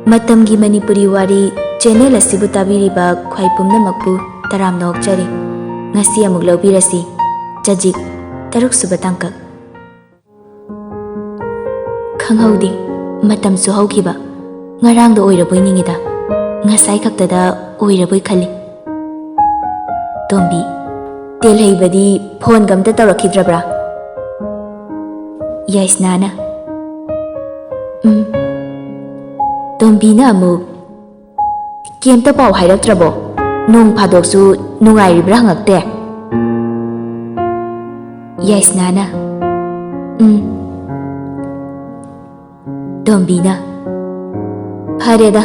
ꯃꯇꯝꯒꯤ ꯃꯅꯤꯄꯨꯔꯤ ꯋꯥꯔꯤ ꯆꯦꯅꯦꯜ ꯑꯁꯤꯕꯨ ꯇꯥꯕꯤꯔꯤꯕ ꯈ꯭ꯋꯥꯏ ꯄꯨꯝꯅꯃꯛꯄꯨ ꯇꯔꯥꯝꯅ ꯑꯣꯛꯆꯔꯤ꯫ ꯉꯁꯤ ꯑꯃꯨꯛ ꯂꯧꯕꯤꯔꯁꯤ ꯆꯖꯤꯛ 6ꯁꯨꯕ ꯇꯥꯡꯀꯛ꯫ ꯈꯪꯍꯧꯗꯦ ꯃꯇꯝꯁꯨ ꯍꯧꯈꯤꯕ ꯉꯔꯥꯡꯗ ꯑꯣꯏꯔꯕꯣꯏ ꯅꯤꯡꯉꯤꯗ ꯉꯁꯥꯏ ꯈꯛꯇꯗ ꯑꯣꯏꯔꯕꯣꯏ ꯈꯜꯂꯤ꯫ ꯇꯣꯝꯕꯤ ꯇꯦꯜꯍꯩꯕꯗꯤ ꯐꯣꯟꯒ ꯑꯝꯇ ꯇꯧꯔꯛꯈꯤꯗ꯭ꯔꯕ꯭ꯔꯥ? ꯌꯥꯏꯁꯅꯥꯅ ꯇꯣꯝꯕꯤꯅ ꯑꯃꯨꯛ ꯀꯦꯝꯇ ꯄꯥꯎ ꯍꯥꯏꯔꯛꯇ꯭ꯔꯕꯣ? ꯅꯣꯡ ꯐꯥꯗꯣꯛꯁꯨ ꯅꯨꯡꯉꯥꯏꯔꯤꯕ꯭ꯔꯥ ꯍꯪꯉꯛꯇꯦ? ꯌꯥꯏꯁꯅꯥꯅ ꯇꯣꯝꯕꯤꯅ ꯐꯔꯦꯗ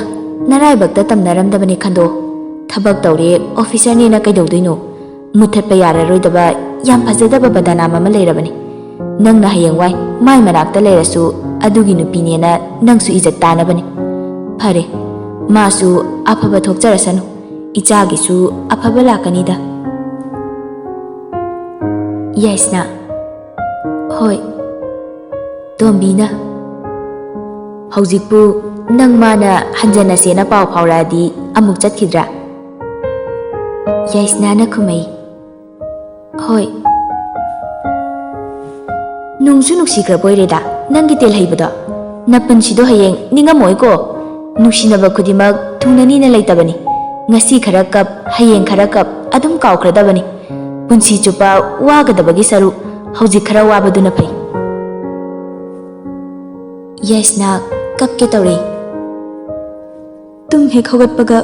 ꯅꯔꯥꯏꯕꯛꯇ ꯇꯝꯅꯔꯝꯗꯕꯅꯤ ꯈꯟꯗꯣꯛ꯫ ꯊꯕꯛ ꯇꯧꯔꯦ ꯑꯣꯐꯤꯁꯔꯅꯦꯅ ꯀꯩꯗꯧꯗꯣꯏꯅꯣ? ꯃꯨꯠꯊꯠꯄ ꯌꯥꯔꯔꯣꯏꯗꯕ ꯌꯥꯝ ꯐꯖꯗꯕ ꯕꯗꯅꯥꯝ ꯑꯃ ꯂꯩꯔꯕꯅꯤ꯫ ꯅꯪꯅ ꯍꯌꯦꯡꯋꯥꯏ ꯃꯥꯏ ꯃꯅꯥꯛꯇ ꯂꯩꯔꯁꯨ ꯑꯗꯨꯒꯤ ꯅꯨꯄꯤꯅꯦꯅ ꯅꯪꯁꯨ ꯏꯖꯠ ꯇꯥꯅꯕꯅꯤ꯫ ꯐꯔꯦ ꯃꯥꯁꯨ ꯑꯐꯕ ꯊꯣꯛꯆꯔꯁꯅꯨ, ꯏꯆꯥꯒꯤꯁꯨ ꯑꯐꯕ ꯂꯥꯛꯀꯅꯤꯗ꯫ ꯌꯥꯏꯁꯅꯥ ꯍꯣꯏ꯫ ꯇꯣꯝꯕꯤꯅ ꯍꯧꯖꯤꯛꯄꯨ ꯅꯪ ꯃꯥꯅ ꯍꯟꯖꯟꯅꯁꯦꯅ ꯄꯥꯎ ꯐꯥꯎꯔꯛꯑꯗꯤ ꯑꯃꯨꯛ ꯆꯠꯈꯤꯗ꯭ꯔꯥ? ꯌꯥꯏꯁꯅꯥꯅ ꯈꯨꯝꯃꯩ ꯍꯣꯏ꯫ ꯅꯨꯡꯁꯨ ꯅꯨꯡꯁꯤꯈ꯭ꯔꯕꯣꯏꯔꯦꯗ ꯅꯪꯒꯤ ꯇꯦꯜꯍꯩꯕꯗꯣ꯫ ꯅꯄꯨꯟꯁꯤꯗꯣ ꯍꯌꯦꯡ ꯅꯤꯡꯉꯝꯃꯣꯏꯀꯣ꯫ ꯅꯨꯡꯁꯤꯅꯕ ꯈꯨꯗꯤꯡꯃꯛ ꯊꯨꯡꯅꯅꯤꯅ ꯂꯩꯇꯕꯅꯤ꯫ ꯉꯁꯤ ꯈꯔ ꯀꯞ ꯍꯌꯦꯡ ꯈꯔ ꯀꯞ ꯑꯗꯨꯝ ꯀꯥꯎꯈ꯭ꯔꯗꯕꯅꯤ꯫ ꯄꯨꯟꯁꯤ ꯆꯨꯞꯄ ꯋꯥꯒꯗꯕꯒꯤ ꯁꯔꯨꯛ ꯍꯧꯖꯤꯛ ꯈꯔ ꯋꯥꯕꯗꯨꯅ ꯐꯩ꯫ ꯌꯥꯏꯁꯅꯥ ꯀꯞꯀꯦ ꯇꯧꯔꯛꯏ꯫ ꯇꯨꯝ ꯍꯦꯛ ꯍꯧꯒꯠꯄꯒ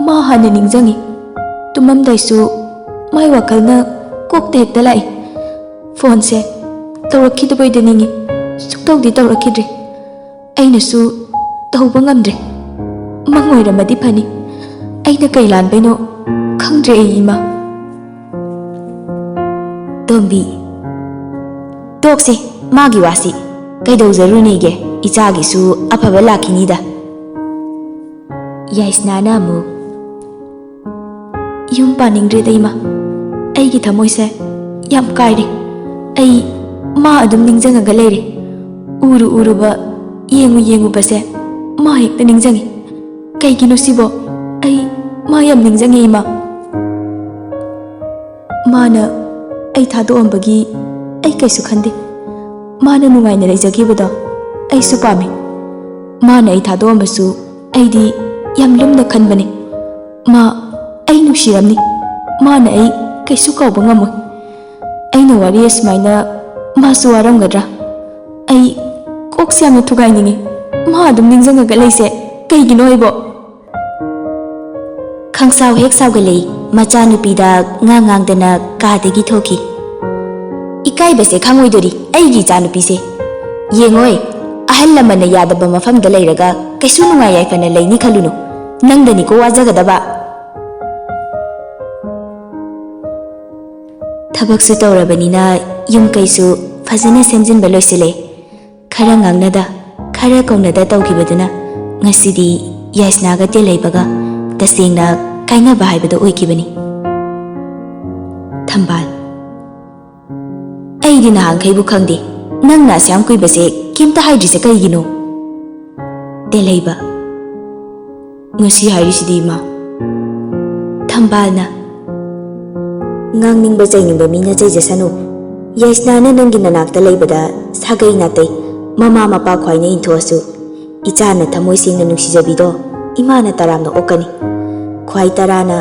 ꯃꯥ ꯍꯥꯟꯅ ꯅꯤꯡꯖꯪꯉꯤ꯫ ꯇꯨꯝꯃꯝꯗꯥꯏꯁꯨ ꯃꯥꯏ ꯋꯥꯈꯜꯅ ꯀꯣꯛꯇ ꯍꯦꯛꯇ ꯂꯥꯛꯏ꯫ ꯐꯣꯟꯁꯦ ꯇꯧꯔꯛꯈꯤꯗꯕꯣꯏꯗ ꯅꯤꯡꯉꯤ, ꯁꯨꯛꯇꯧꯗꯤ ꯇꯧꯔꯛꯈꯤꯗ꯭ꯔꯦ꯫ ꯑꯩꯅꯁꯨ ꯇꯧꯕ ꯉꯝꯗ꯭ꯔꯦ꯫ ꯃꯪ ꯑꯣꯏꯔꯝꯃꯗꯤ ꯐꯅꯤ꯫ ꯑꯩꯅ ꯀꯩ ꯂꯥꯟꯕꯩꯅꯣ ꯈꯪꯗ꯭ꯔꯦ ꯑꯩ ꯏꯃꯥ꯫ ꯇꯣꯝꯕꯤ ꯇꯣꯛꯁꯦ ꯃꯥꯒꯤ ꯋꯥꯁꯤ ꯀꯩꯗꯧꯖꯔꯨꯅꯦꯒꯦ, ꯏꯆꯥꯒꯤꯁꯨ ꯑꯐꯕ ꯂꯥꯛꯈꯤꯅꯤꯗ꯫ ꯌꯥꯏꯁꯅꯥꯅ ꯑꯃꯨꯛ ꯌꯨꯝ ꯄꯥꯅꯤꯡꯗ꯭ꯔꯦꯗ ꯏꯃꯥ꯫ ꯑꯩꯒꯤ ꯊꯃꯣꯏꯁꯦ ꯌꯥꯝ ꯀꯥꯏꯔꯦ꯫ ꯑꯩ ꯃꯥ ꯑꯗꯨꯝ ꯅꯤꯡꯖꯪꯉꯒ ꯂꯩꯔꯦ꯫ ꯎꯔꯨꯕ ꯌꯦꯡꯉꯨꯕꯁꯦ ꯃꯥ ꯍꯦꯛꯇ ꯅꯤꯡꯖꯪꯉꯤ꯫ ꯀꯩꯒꯤꯅꯣ ꯁꯤꯕꯣ? ꯑꯩ ꯃꯥ ꯌꯥꯝ ꯅꯤꯡꯖꯪꯉꯤ ꯏꯃꯥ꯫ ꯃꯥꯅ ꯑꯩ ꯊꯥꯗꯣꯛꯑꯝꯕꯒꯤ ꯑꯩ ꯀꯩꯁꯨ ꯈꯟꯗꯦ꯫ ꯃꯥꯅ ꯅꯨꯡꯉꯥꯏꯅ ꯂꯩꯖꯈꯤꯕꯗꯣ ꯑꯩꯁꯨ ꯄꯥꯝꯃꯤ꯫ ꯃꯥꯅ ꯑꯩ ꯊꯥꯗꯣꯛꯑꯝꯕꯁꯨ ꯑꯩꯗꯤ ꯌꯥꯝ ꯂꯨꯝꯅ ꯈꯟꯕꯅꯤ꯫ ꯃꯥ ꯑꯩ ꯅꯨꯡꯁꯤꯔꯝꯅꯤ꯫ ꯃꯥꯅ ꯑꯩ ꯀꯩꯁꯨ ꯀꯥꯎꯕ ꯉꯝꯃꯣꯏ꯫ ꯑꯩꯅ ꯋꯥꯔꯤ ꯑꯁꯨꯃꯥꯏꯅ ꯃꯥꯁꯨ ꯋꯥꯔꯝꯒꯗ꯭ꯔꯥ? ꯑꯩ ꯀꯣꯛꯁꯦ ꯌꯥꯝꯅ ꯊꯨꯒꯥꯏꯅꯤꯡꯉꯤ꯫ ꯃꯥ ꯑꯗꯨꯝ ꯅꯤꯡꯖꯪꯉꯒ ꯂꯩꯁꯦ ꯀꯩꯒꯤꯅꯣ ꯑꯩꯕꯣ? ꯈꯪꯁꯥꯎ ꯍꯦꯛ ꯁꯥꯎꯒꯠꯂꯛꯏ꯫ ꯃꯆꯥꯅꯨꯄꯤꯗ ꯉꯥꯡꯗꯅ ꯀꯥꯗꯒꯤ ꯊꯣꯛꯈꯤ꯫ ꯏꯀꯥꯏꯕꯁꯦ ꯈꯪꯉꯣꯏꯗꯣꯔꯤ ꯑꯩꯒꯤ ꯏꯆꯥꯅꯨꯄꯤꯁꯦ꯫ ꯌꯦꯡꯉꯣꯏ ꯑꯍꯜ ꯂꯃꯟꯅ ꯌꯥꯗꯕ ꯃꯐꯝꯗ ꯂꯩꯔꯒ ꯀꯩꯁꯨ ꯅꯨꯡꯉꯥꯏ ꯌꯥꯏꯐꯅ ꯂꯩꯅꯤ ꯈꯜꯂꯨꯅꯨ꯫ ꯅꯪꯗꯅꯤꯀꯣ ꯋꯥꯖꯒꯗꯕ꯫ ꯊꯕꯛꯁꯨ ꯇꯧꯔꯕꯅꯤꯅ ꯌꯨꯝ ꯀꯩꯁꯨ ꯐꯖꯅ ꯁꯦꯝꯖꯤꯟꯕ ꯂꯣꯏꯁꯤꯜꯂꯦ꯫ ꯈꯔ ꯉꯥꯡꯅꯗ ꯈꯔ ꯀꯧꯅꯗ ꯇꯧꯈꯤꯕꯗꯨꯅ ꯉꯁꯤꯗꯤ ꯌꯥꯏꯁꯅꯥꯒ ꯇꯦꯜꯍꯩꯕꯒ ꯇꯁꯦꯡꯅ ꯀꯥꯏꯅꯕ ꯍꯥꯏꯕꯗꯣ ꯑꯣꯏꯈꯤꯕꯅꯤ꯫ ꯊꯝꯕꯥꯜ ꯑꯩꯗꯤ ꯅꯍꯥꯟꯈꯩꯕꯨ ꯈꯪꯗꯦ ꯅꯪꯅ ꯑꯁꯌꯥꯝ ꯀꯨꯏꯕꯁꯦ ꯀꯩꯝꯇ ꯍꯥꯏꯗ꯭ꯔꯤꯁꯦ ꯀꯩꯒꯤꯅꯣ? ꯇꯦꯜꯍꯩꯕ ꯉꯁꯤ ꯍꯥꯏꯔꯤꯁꯤꯗꯤ ꯏꯃꯥ꯫ ꯊꯝꯕꯥꯜꯅ ꯉꯥꯡꯅꯤꯡꯕ ꯆꯩꯅꯤꯡꯕ ꯃꯤꯅ ꯆꯩꯖꯁꯅꯨ꯫ ꯌꯥꯏꯁꯅꯥꯅ ꯅꯪꯒꯤ ꯅꯅꯥꯛꯇ ꯂꯩꯕꯗ ꯁꯥꯒꯩ ꯅꯥꯇꯩ ꯃꯃꯥ ꯃꯄꯥ ꯈ꯭ꯋꯥꯏꯅ ꯏꯟꯊꯣꯛꯑꯁꯨ ꯏꯆꯥꯅ ꯊꯃꯣꯏ ꯁꯦꯡꯅ ꯅꯨꯡꯁꯤꯖꯕꯤꯗꯣ ꯏꯃꯥꯅ ꯇꯔꯥꯝꯅ ꯑꯣꯛꯀꯅꯤ꯫ ꯈ꯭ꯋꯥꯏ ꯇꯔꯥꯅ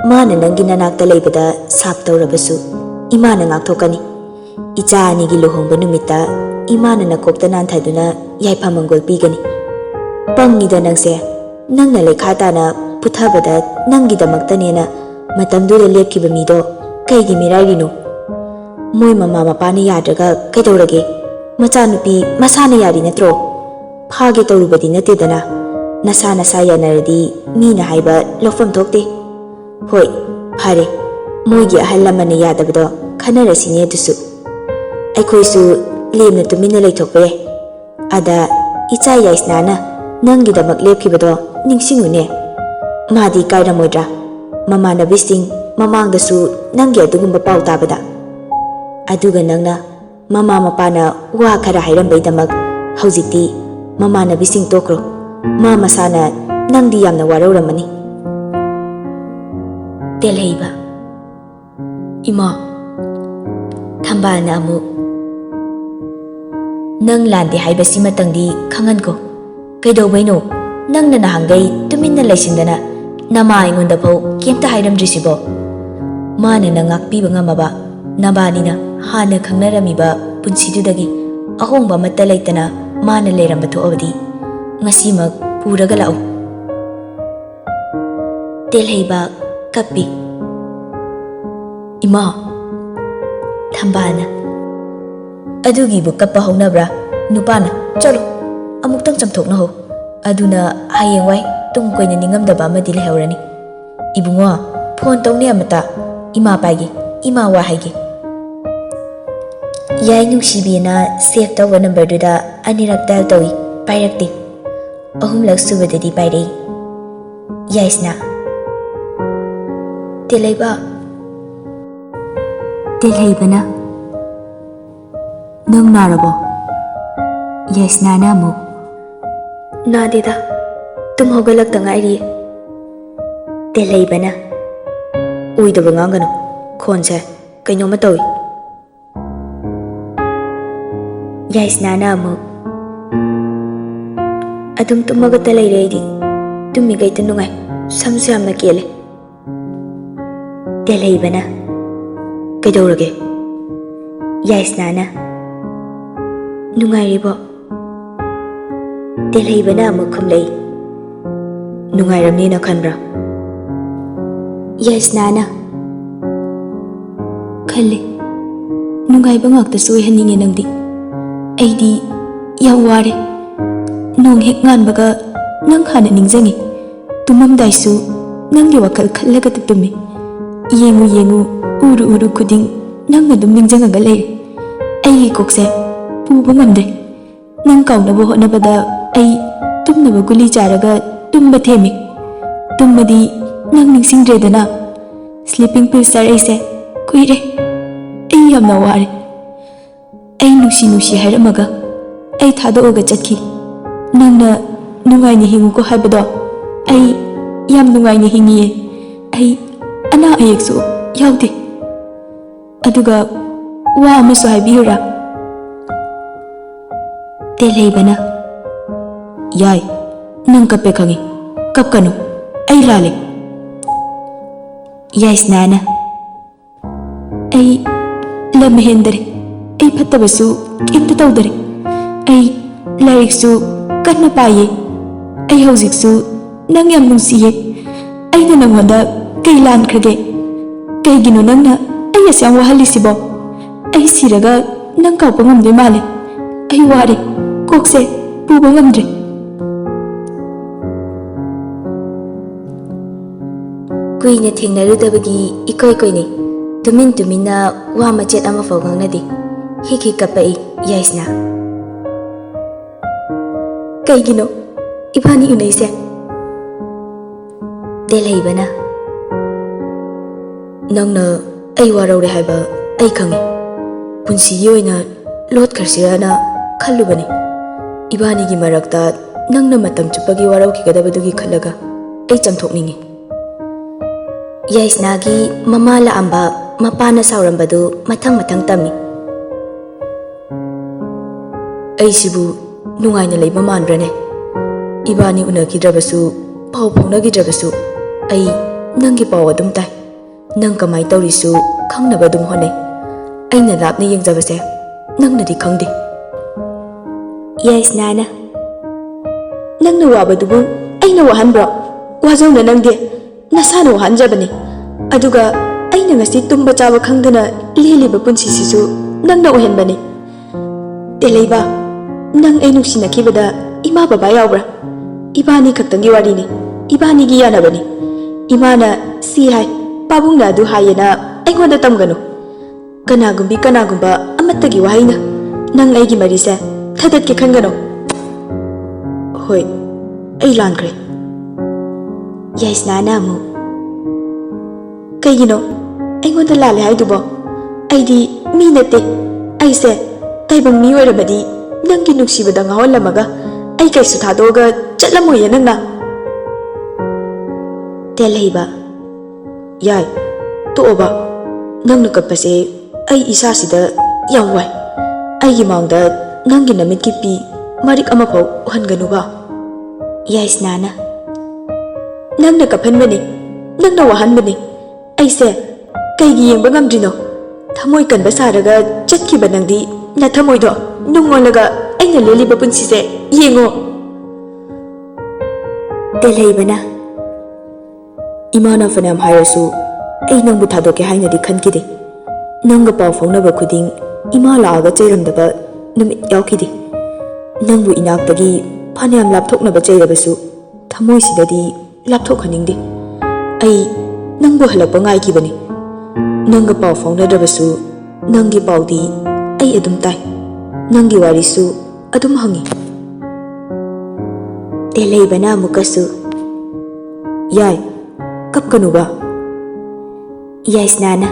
ꯃꯥꯅ ꯅꯪꯒꯤ ꯅꯅꯥꯛꯇ ꯂꯩꯕꯗ ꯁꯥꯞ ꯇꯧꯔꯕꯁꯨ ꯏꯃꯥꯅ ꯉꯥꯛꯊꯣꯛꯀꯅꯤ꯫ ꯏꯆꯥ ꯑꯅꯤꯒꯤ ꯂꯨꯍꯣꯡꯕ ꯅꯨꯃꯤꯠꯇ ꯏꯃꯥꯅ ꯅꯀꯣꯛꯇ ꯅꯥꯟꯊꯗꯨꯅ ꯌꯥꯏꯐ ꯃꯪꯒꯣꯜ ꯄꯤꯒꯅꯤ꯫ ꯄꯪꯉꯤꯗ ꯅꯪꯁꯦ꯫ ꯅꯪꯅ ꯂꯩꯈꯥ ꯇꯥꯅ ꯄꯨꯊꯕꯗ ꯅꯪꯒꯤꯗꯃꯛꯇꯅꯦꯅ ꯃꯇꯝꯗꯨꯗ ꯂꯦꯞꯈꯤꯕ ꯃꯤꯗꯣ ꯀꯩꯒꯤ ꯃꯤꯔꯥꯏꯔꯤꯅꯣ? ꯃꯣꯏ ꯃꯃꯥ ꯃꯄꯥꯅ ꯌꯥꯗ꯭ꯔꯒ ꯀꯩꯗꯧꯔꯒꯦ? ꯃꯆꯥꯅꯨꯄꯤ ꯃꯁꯥꯅ ꯌꯥꯔꯤ ꯅꯠꯇ꯭ꯔꯣ? ꯐꯥꯒꯦ ꯇꯧꯔꯨꯕꯗꯤ ꯅꯠꯇꯦꯗꯅ꯫ ꯅꯁꯥ ꯌꯥꯅꯔꯗꯤ ꯃꯤꯅ ꯍꯥꯏꯕ ꯂꯧꯐꯝ ꯊꯣꯛꯇꯦ꯫ ꯍꯣꯏ ꯐꯔꯦ ꯃꯣꯏꯒꯤ ꯑꯍꯜ ꯂꯃꯟꯅ ꯌꯥꯗꯕꯗꯣ ꯈꯟꯅꯔꯁꯤꯅꯦ ꯑꯗꯨꯁꯨ꯫ ꯑꯩꯈꯣꯏꯁꯨ ꯂꯦꯝꯅ ꯇꯨꯃꯤꯟꯅ ꯂꯩꯊꯣꯛꯄ ꯌꯥꯏ꯫ ꯑꯗ ꯏꯆꯥ ꯌꯥꯏꯁꯅꯥꯅ ꯅꯪꯒꯤꯗꯃꯛ ꯂꯦꯞꯈꯤꯕꯗꯣ ꯅꯤꯡꯁꯤꯡꯉꯨꯅꯦ꯫ ꯃꯥꯗꯤ ꯏꯀꯥꯏꯔꯝꯃꯣꯏꯗ꯭ꯔꯥ? ꯃꯃꯥꯟꯅꯕꯤꯁꯤꯡ ꯃꯃꯥꯡꯗꯁꯨ ꯅꯪꯒꯤ ꯑꯗꯨꯒꯨꯝꯕ ꯄꯥꯎ ꯇꯥꯕꯗ꯫ ꯑꯗꯨꯒ ꯅꯪꯅ ꯃꯃꯥ ꯃꯄꯥꯅ ꯋꯥ ꯈꯔ ꯍꯥꯏꯔꯝꯕꯩꯗꯃꯛ ꯍꯧꯖꯤꯛꯇꯤ ꯃꯃꯥꯟꯅꯕꯤꯁꯤꯡ ꯇꯣꯛꯈ꯭ꯔꯣ꯫ ꯃꯥ ꯃꯁꯥꯅ ꯅꯪꯗꯤ ꯌꯥꯝꯅ ꯋꯥꯔꯧꯔꯝꯃꯅꯤ. ꯇꯦꯜꯍꯩꯕ. ꯏꯃꯥ. ꯊꯝꯕꯥꯜꯅ ꯑꯃꯨꯛ ꯅꯪ ꯂꯥꯟꯗꯦ ꯍꯥꯏꯕꯁꯤꯃꯇꯪꯗꯤ ꯈꯪꯍꯟꯀꯣ. ꯀꯩꯗꯧꯕꯩꯅꯣ ꯅꯪꯅ ꯅꯍꯥꯟꯒꯩ ꯇꯨꯃꯤꯟꯅ ꯂꯩꯁꯤꯟꯗꯅ ꯅꯃꯥ ꯑꯩꯉꯣꯟꯗꯐꯥꯎ ꯀꯩꯝꯇ ꯍꯥꯏꯔꯝꯗ꯭ꯔꯤꯁꯤꯕꯣ? ꯃꯥꯅ ꯅꯪ ꯉꯥꯛꯄꯤꯕ ꯉꯝꯃꯕ ꯅꯕꯥꯅꯤꯅ ꯍꯥꯟꯅ ꯈꯪꯅꯔꯝꯃꯤꯕ ꯄꯨꯟꯁꯤꯗꯨꯗꯒꯤ ꯑꯍꯣꯡꯕ ꯑꯃꯠꯇ ꯂꯩꯇꯅ ꯃꯥꯅ ꯂꯩꯔꯝꯕ ꯊꯣꯛꯑꯕꯗꯤ ꯉꯁꯤꯃꯛ ꯄꯨꯔꯒ ꯂꯥꯛꯎ. ꯇꯦꯜꯍꯩꯕ ꯀꯞꯄꯤ. ꯏꯃꯥ. ꯊꯝꯕꯥꯜꯅ ꯑꯗꯨꯒꯤꯕꯨ ꯀꯞꯄ ꯍꯧꯅꯕ꯭ꯔꯥ? ꯅꯨꯄꯥꯅ ꯆꯠꯂꯣ ꯑꯃꯨꯛꯇꯪ ꯆꯝꯊꯣꯛꯅꯍꯧ. ꯑꯗꯨꯅ ꯍꯌꯦꯡꯋꯥꯏ ꯇꯨꯡ ꯀꯣꯏꯅ ꯅꯤꯡꯉꯝꯗꯕ ꯑꯃꯗꯤ ꯂꯩꯍꯧꯔꯅꯤ. ꯏꯕꯨꯡꯉꯣ ꯐꯣꯟ ꯇꯧꯅꯦ ꯑꯃꯇ. ꯏꯃꯥ ꯄꯥꯏꯒꯦ. ꯏꯃꯥ ꯋꯥ ꯍꯥꯏꯒꯦ. ꯌꯥꯏ ꯅꯨꯡꯁꯤꯕꯤꯅ ꯁꯦꯚ ꯇꯧꯕ ꯅꯝꯕꯔꯗꯨꯗ ꯑꯅꯤꯔꯛ ꯗꯥꯏꯜ ꯇꯧꯏ, ꯄꯥꯏꯔꯛꯇꯦ. ꯑꯍꯨꯝꯂꯛ ꯁꯨꯕꯗꯗꯤ ꯄꯥꯏꯔꯛꯏ. ꯌꯥꯏꯁꯅꯥ. ꯇꯦꯜꯍꯩꯕ. ꯇꯦꯜꯍꯩꯕꯅ ꯅꯪ ꯅꯥꯔꯕꯣ? ꯌꯥꯏꯁꯅꯥꯅ ꯑꯃꯨꯛ ꯅꯥꯗꯦꯗ, ꯇꯨꯝ ꯍꯧꯒꯠꯂꯛꯇ ꯉꯥꯏꯔꯤꯌꯦ. ꯇꯦꯜꯍꯩꯕꯅ ꯑꯣꯏꯗꯕ ꯉꯥꯡꯒꯅꯨ, ꯈꯣꯟꯁꯦ ꯀꯩꯅꯣꯝꯃ ꯇꯧꯏ. ꯌꯥꯏꯁꯅꯥꯅ ꯑꯃꯨꯛ ꯑꯗꯨꯝ ꯇꯨꯝꯃꯒꯇ ꯂꯩꯔꯦ ꯑꯩꯗꯤ. ꯇꯨꯝꯃꯤꯈꯩꯗ ꯅꯨꯡꯉꯥꯏ, ꯁꯝꯁꯨ ꯌꯥꯝꯅ ꯀꯦꯜꯂꯦ. ꯇꯦꯜꯍꯩꯕꯅ ꯀꯩꯗꯧꯔꯒꯦ? ꯌꯥꯏꯁꯅꯥꯅ ꯅꯨꯡꯉꯥꯏꯔꯤꯕꯣ? ꯇꯦꯜꯍꯩꯕꯅ ꯑꯃꯨꯛ ꯈꯨꯝꯂꯛꯏ. ꯅꯨꯡꯉꯥꯏꯔꯝꯅꯤꯅ ꯈꯟꯕ꯭ꯔꯥ? ꯌꯥꯏꯁꯅꯥꯅ ꯈꯜꯂꯤ. ꯅꯨꯡꯉꯥꯏꯕ ꯉꯥꯛꯇꯁꯨ ꯑꯣꯏꯍꯟꯅꯤꯡꯉꯦ ꯅꯪꯗꯤ. ꯑꯩꯗꯤ ꯌꯥꯝ ꯋꯥꯔꯦ. ꯅꯣꯡ ꯍꯦꯛ ꯉꯥꯟꯕꯒ ꯅꯪ ꯍꯥꯟꯅ ꯅꯤꯡꯁꯤꯡꯉꯤ. ꯇꯨꯝꯃꯝꯗꯥꯏꯁꯨ ꯅꯪꯒꯤ ꯋꯥꯈꯜ ꯈꯜꯂꯒꯇ ꯇꯨꯝꯃꯤ. ꯌꯦꯡꯉꯨ ꯌꯦꯡꯉꯨ ꯎꯔꯨ ꯎꯔꯨ ꯈꯨꯗꯤꯡ ꯅꯪꯅ ꯑꯗꯨꯝ ꯅꯤꯡꯁꯤꯡꯉꯒ ꯂꯩꯔꯦ. ꯑꯩꯒꯤ ꯀꯣꯛꯁꯦ ꯄꯨꯕ ꯉꯝꯗ꯭ꯔꯦ. ꯅꯪ ꯀꯥꯎꯅꯕ ꯍꯣꯠꯅꯕꯗ ꯑꯩ ꯇꯨꯝꯅꯕ ꯒꯨꯂꯤ ꯆꯥꯔꯒ ꯇꯨꯝꯕ ꯊꯦꯝꯃꯤ. ꯇꯨꯝꯃꯗꯤ ꯅꯪ ꯅꯤꯡꯁꯤꯡꯗ꯭ꯔꯦꯗꯅ. ꯁ꯭ꯂꯤꯞꯄꯤꯡ ꯄꯤꯜ ꯆꯥꯔꯛꯏꯁꯦ ꯀꯨꯏꯔꯦ. ꯑꯩ ꯌꯥꯝꯅ ꯋꯥꯔꯦ. ꯑꯩ ꯅꯨꯡꯁꯤ ꯅꯨꯡꯁꯤ ꯍꯥꯏꯔꯝꯃꯒ ꯑꯩ ꯊꯥꯗꯣꯛꯑꯒ ꯆꯠꯈꯤ. ꯅꯪꯅ ꯅꯨꯡꯉꯥꯏꯅ ꯍꯤꯡꯉꯨꯀꯣ ꯍꯥꯏꯕꯗꯣ ꯑꯩ ꯌꯥꯝ ꯅꯨꯡꯉꯥꯏꯅ ꯍꯤꯡꯉꯤꯌꯦ. ꯑꯩ ꯑꯅꯥ ꯑꯌꯦꯛꯁꯨ ꯌꯥꯎꯗꯦ. ꯑꯗꯨꯒ ꯋꯥ ꯑꯃꯁꯨ ꯍꯥꯏꯕꯤꯌꯨꯔꯥ? ꯇꯦꯜꯍꯩꯕꯅ ꯌꯥꯏ, ꯅꯪ ꯀꯞꯄꯦ ꯈꯪꯉꯤ. ꯀꯞꯀꯅꯨ, ꯑꯩ ꯂꯥꯜꯂꯦ. ꯌꯥꯏꯁꯅꯥꯅ ꯑꯩ ꯂꯝ ꯍꯦꯟꯗꯔꯦ. ꯑꯩ ꯐꯠꯇꯕꯁꯨ ꯀꯩꯝꯇ ꯇꯧꯗꯔꯦ. ꯑꯩ ꯂꯥꯏꯔꯤꯛꯁꯨ ꯀꯟꯅ ꯄꯥꯏꯌꯦ. ꯑꯩ ꯍꯧꯖꯤꯛꯁꯨ ꯅꯪ ꯌꯥꯝ ꯅꯨꯡꯁꯤꯌꯦ. ꯑꯩꯅ ꯅꯪꯉꯣꯟꯗ ꯀꯩ ꯂꯥꯟꯈ꯭ꯔꯒꯦ? ꯀꯩꯒꯤꯅꯣ ꯅꯪꯅ ꯑꯩ ꯑꯁꯨꯛ ꯋꯥꯍꯜꯂꯤꯁꯤꯕꯣ? ꯑꯩ ꯁꯤꯔꯒ ꯅꯪ ꯀꯥꯎꯄ ꯉꯝꯗꯣꯏ ꯃꯥꯜꯂꯦ. ꯑꯩ ꯋꯥꯔꯦ, ꯀꯣꯛꯁꯦ ꯄꯨꯕ ꯉꯝꯗ꯭ꯔꯦ. ꯀꯨꯏꯅ ꯊꯦꯡꯅꯔꯨꯗꯕꯒꯤ ꯏꯀꯣꯏ ꯀꯣꯏꯅꯩ. ꯇꯨꯃꯤꯟ ꯇꯨꯃꯤꯟꯅ ꯋꯥ ꯃꯆꯦꯠ ꯑꯃꯐꯥꯎ ꯉꯥꯡꯅꯗꯦ. ꯍꯤꯛ ꯍꯤꯛ ꯀꯞꯄꯛꯏ ꯌꯥꯏꯁꯅꯥ. ꯀꯩꯒꯤꯅꯣ ꯏꯕꯥꯅꯤ ꯎꯅꯩꯁꯦ? ꯇꯦꯜꯍꯩꯕꯅ ꯅꯪꯅ ꯑꯩ ꯋꯥꯔꯧꯔꯦ ꯍꯥꯏꯕ ꯑꯩ ꯈꯪꯉꯤ. ꯄꯨꯟꯁꯤꯒꯤ ꯑꯣꯏꯅ ꯂꯣꯠꯈ꯭ꯔꯁꯤꯔꯅ ꯈꯜꯂꯨꯕꯅꯤ. ꯏꯕꯥꯅꯤꯒꯤ ꯃꯔꯛꯇ ꯅꯪꯅ ꯃꯇꯝ ꯆꯨꯞꯄꯒꯤ ꯋꯥꯔꯧꯈꯤꯒꯗꯕꯗꯨꯒꯤ ꯈꯜꯂꯒ ꯑꯩ ꯆꯝꯊꯣꯛꯅꯤꯡꯉꯤ. ꯌꯥꯏꯁꯅꯥꯒꯤ ꯃꯃꯥ ꯂꯥꯛꯑꯝꯕ ꯃꯄꯥꯅ ꯁꯥꯎꯔꯝꯕꯗꯨ ꯃꯊꯪ ꯃꯊꯪ ꯇꯝꯃꯤ. ꯑꯩꯁꯤꯕꯨ ꯅꯨꯡꯉꯥꯏꯅ ꯂꯩꯕ ꯃꯥꯟꯕ꯭ꯔꯅꯦ? ꯏꯕꯥꯅꯤ ꯎꯅꯈꯤꯗ꯭ꯔꯕꯁꯨ ꯄꯥꯎ ꯐꯥꯎꯅꯈꯤꯗ꯭ꯔꯕꯁꯨ ꯑꯩ ꯅꯪꯒꯤ ꯄꯥꯎ ꯑꯗꯨꯝ ꯇꯥꯏ. ꯅꯪ ꯀꯃꯥꯏ ꯇꯧꯔꯤꯁꯨ ꯈꯪꯅꯕ ꯑꯗꯨꯝ ꯍꯣꯠꯅꯩ. ꯑꯩꯅ ꯂꯥꯞꯅ ꯌꯦꯡꯖꯕꯁꯦ ꯅꯪꯅꯗꯤ ꯈꯪꯗꯦ. ꯌꯥꯏꯁꯅꯥꯅ ꯅꯪꯅ ꯋꯥꯕꯗꯨꯕꯨ ꯑꯩꯅ ꯋꯥꯍꯟꯕ꯭ꯔꯣ? ꯋꯥꯖꯧꯅ ꯅꯪꯗꯤ ꯅꯁꯥꯅ ꯋꯥꯍꯟꯖꯕꯅꯤ. ꯑꯗꯨꯒ ꯑꯩꯅ ꯉꯁꯤ ꯇꯨꯝꯕ ꯆꯥꯕ ꯈꯪꯗꯅ ꯂꯦꯜꯂꯤꯕ ꯄꯨꯟꯁꯤꯁꯤꯁꯨ ꯅꯪꯅ ꯑꯣꯏꯍꯟꯕꯅꯤ. ꯇꯦꯜꯍꯩꯕ, ꯅꯪ ꯑꯩ ꯅꯨꯡꯁꯤꯅꯈꯤꯕꯗ ꯏꯃꯥ ꯕꯕꯥ ꯌꯥꯎꯕ꯭ꯔꯥ? ꯏꯕꯥꯅꯤ ꯈꯛꯇꯪꯒꯤ ꯋꯥꯔꯤꯅꯤ. ꯏꯕꯥꯅꯤꯒꯤ ꯌꯥꯅꯕꯅꯤ. ꯏꯃꯥꯅ ꯁꯤ ꯍꯥꯏ, ꯄꯥꯕꯨꯡꯅ ꯑꯗꯨ ꯍꯥꯏꯌꯦꯅ ꯑꯩꯉꯣꯟꯗ ꯇꯝꯒꯅꯨ. ꯀꯅꯥꯒꯨꯝꯕ ꯑꯃꯠꯇꯒꯤ ꯋꯥꯍꯩꯅ ꯅꯪ ꯑꯩꯒꯤ ꯃꯔꯤꯁꯦ ꯊꯗꯠꯀꯦ ꯈꯟꯒꯅꯨ. ꯍꯣꯏ, ꯑꯩ ꯂꯥꯟꯈ꯭ꯔꯦ. ꯌꯥꯏꯁꯅꯥꯅ ꯑꯃꯨꯛ ꯀꯩꯒꯤꯅꯣ ꯑꯩꯉꯣꯟꯗ ꯂꯥꯜꯂꯦ ꯍꯥꯏꯗꯨꯕꯣ? ꯑꯩꯗꯤ ꯃꯤ ꯅꯠꯇꯦ. ꯑꯩꯁꯦ ꯇꯥꯏꯕꯪ ꯃꯤ ꯑꯣꯏꯔꯕꯗꯤ ꯅꯪꯒꯤ ꯅꯨꯡꯁꯤꯕꯗ ꯉꯥꯎꯍꯜꯂꯝꯃꯒ ꯑꯩ ꯀꯩꯁꯨ ꯊꯥꯗꯣꯛꯑꯒ ꯆꯠꯂꯝꯃꯣꯏꯌꯦ ꯅꯪꯅ ꯇꯦꯜꯍꯩꯕ ꯌꯥꯏ ꯇꯣꯛꯑꯣꯕ ꯅꯪꯅ ꯀꯞꯄꯁꯦ ꯑꯩ ꯏꯁꯥꯁꯤꯗ ꯌꯥꯝ ꯋꯥꯏ ꯑꯩꯒꯤ ꯃꯥꯡꯗ ꯅꯪꯒꯤ ꯅꯃꯤꯠꯀꯤ ꯄꯤ ꯃꯔꯤꯛ ꯑꯃꯐꯥꯎ ꯎꯍꯟꯒꯅꯨꯕ ꯌꯥꯏꯁꯅꯥꯅ ꯅꯪꯅ ꯀꯞꯍꯟꯕꯅꯤ ꯅꯪꯅ ꯋꯥꯍꯟꯕꯅꯤ ꯑꯩꯁꯦ ꯀꯩꯒꯤ ꯌꯦꯡꯕ ꯉꯝꯗ꯭ꯔꯤꯅꯣ ꯊꯃꯣꯏ ꯀꯟꯕ ꯁꯥꯔꯒ ꯆꯠꯈꯤꯕ ꯅꯪꯗꯤ ꯅꯊꯃꯣꯏꯗꯣ ꯅꯨꯡꯉꯣꯜꯂꯒ ꯑꯩꯅ ꯂꯦꯜꯂꯤꯕ ꯄꯨꯟꯁꯤꯁꯦ ꯌꯦꯡꯉꯣ ꯇꯦꯜꯍꯩꯕꯅ ꯏꯃꯥꯅ ꯐꯅꯌꯥꯝ ꯍꯥꯏꯔꯁꯨ ꯑꯩ ꯅꯪꯕꯨ ꯊꯥꯗꯣꯛꯀꯦ ꯍꯥꯏꯅꯗꯤ ꯈꯟꯈꯤꯗꯦ ꯅꯪꯒ ꯄꯥꯎ ꯐꯥꯎꯅꯕ ꯈꯨꯗꯤꯡ ꯏꯃꯥ ꯂꯥꯛꯑꯒ ꯆꯩꯔꯝꯗꯕ ꯅꯨꯃꯤꯠ ꯌꯥꯎꯈꯤꯗꯦ ꯅꯪꯕꯨ ꯏꯅꯥꯛꯇꯒꯤ ꯐꯅꯌꯥꯝ ꯂꯥꯞꯊꯣꯛꯅꯕ ꯆꯩꯔꯕꯁꯨ ꯊꯃꯣꯏꯁꯤꯗꯗꯤ ꯂꯥꯞꯊꯣꯛꯍꯟꯅꯤꯡꯗꯦ ꯑꯩ ꯅꯪꯕꯨ ꯍꯜꯂꯛꯄ ꯉꯥꯏꯈꯤꯕꯅꯤ ꯅꯪꯒ ꯄꯥꯎ ꯐꯥꯎꯅꯗ꯭ꯔꯕꯁꯨ ꯅꯪꯒꯤ ꯄꯥꯎꯗꯤ ꯑꯩ ꯑꯗꯨꯝ ꯇꯥꯏ ꯅꯪꯒꯤ ꯋꯥꯔꯤꯁꯨ ꯑꯗꯨꯝ ꯍꯪꯉꯤ ꯇꯦꯜꯍꯩꯕꯅ ꯑꯃꯨꯛꯀꯁꯨ ꯌꯥꯏ ꯀꯞꯀꯅꯨꯕ ꯌꯥꯏꯁꯅꯥꯅ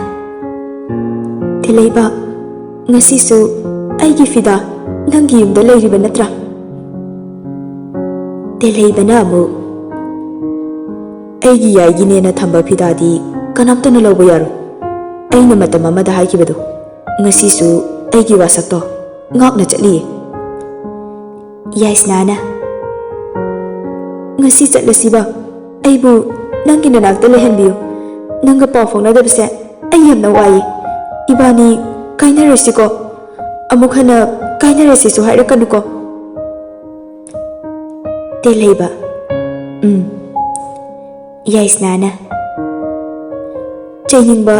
ꯇꯦꯜꯍꯩꯕ ꯉꯁꯤꯁꯨ ꯑꯩꯒꯤ ꯐꯤꯗꯥ ꯅꯪꯒꯤ ꯌꯨꯝꯗ ꯂꯩꯔꯤꯕ ꯅꯠꯇ꯭ꯔꯥ ꯇꯦꯜꯍꯩꯕꯅ ꯑꯃꯨꯛ ꯑꯩꯒꯤ ꯌꯥꯏꯒꯤꯅꯦꯅ ꯊꯝꯕ ꯐꯤꯗꯥꯗꯤ ꯀꯅꯥꯝꯇꯅ ꯂꯧꯕ ꯌꯥꯔꯣꯏ ꯑꯩꯅ ꯃꯇꯝ ꯑꯃꯗ ꯍꯥꯏꯈꯤꯕꯗꯣ ꯉꯁꯤꯁꯨ ꯑꯩꯒꯤ ꯋꯥꯁꯛꯇꯣ ꯉꯥꯛꯅ ꯆꯠꯂꯤꯌꯦ ꯌꯥꯏꯁꯅꯥꯅ ꯉꯁꯤ ꯆꯠꯂꯁꯤꯕ ꯑꯩꯕꯨ ꯅꯪꯒꯤ ꯅꯅꯥꯛꯇ ꯂꯩꯍꯟꯕꯤꯌꯨ ꯅꯪꯒ ꯄꯥꯎ ꯐꯥꯎꯅꯗꯕꯁꯦ ꯑꯩ ꯌꯥꯝꯅ ꯋꯥꯏꯌꯦ ꯏꯕꯥꯅꯤ ꯀꯥꯏꯅꯔꯁꯤꯀꯣ ꯑꯃꯨꯛ ꯍꯟꯅ ꯀꯥꯏꯅꯔꯁꯤꯁꯨ ꯍꯥꯏꯔꯛꯀꯅꯨꯀꯣ ꯇꯦꯜꯍꯩꯕ ꯌꯥꯏꯁꯅꯥꯅ ꯆꯩꯅꯤꯡꯕ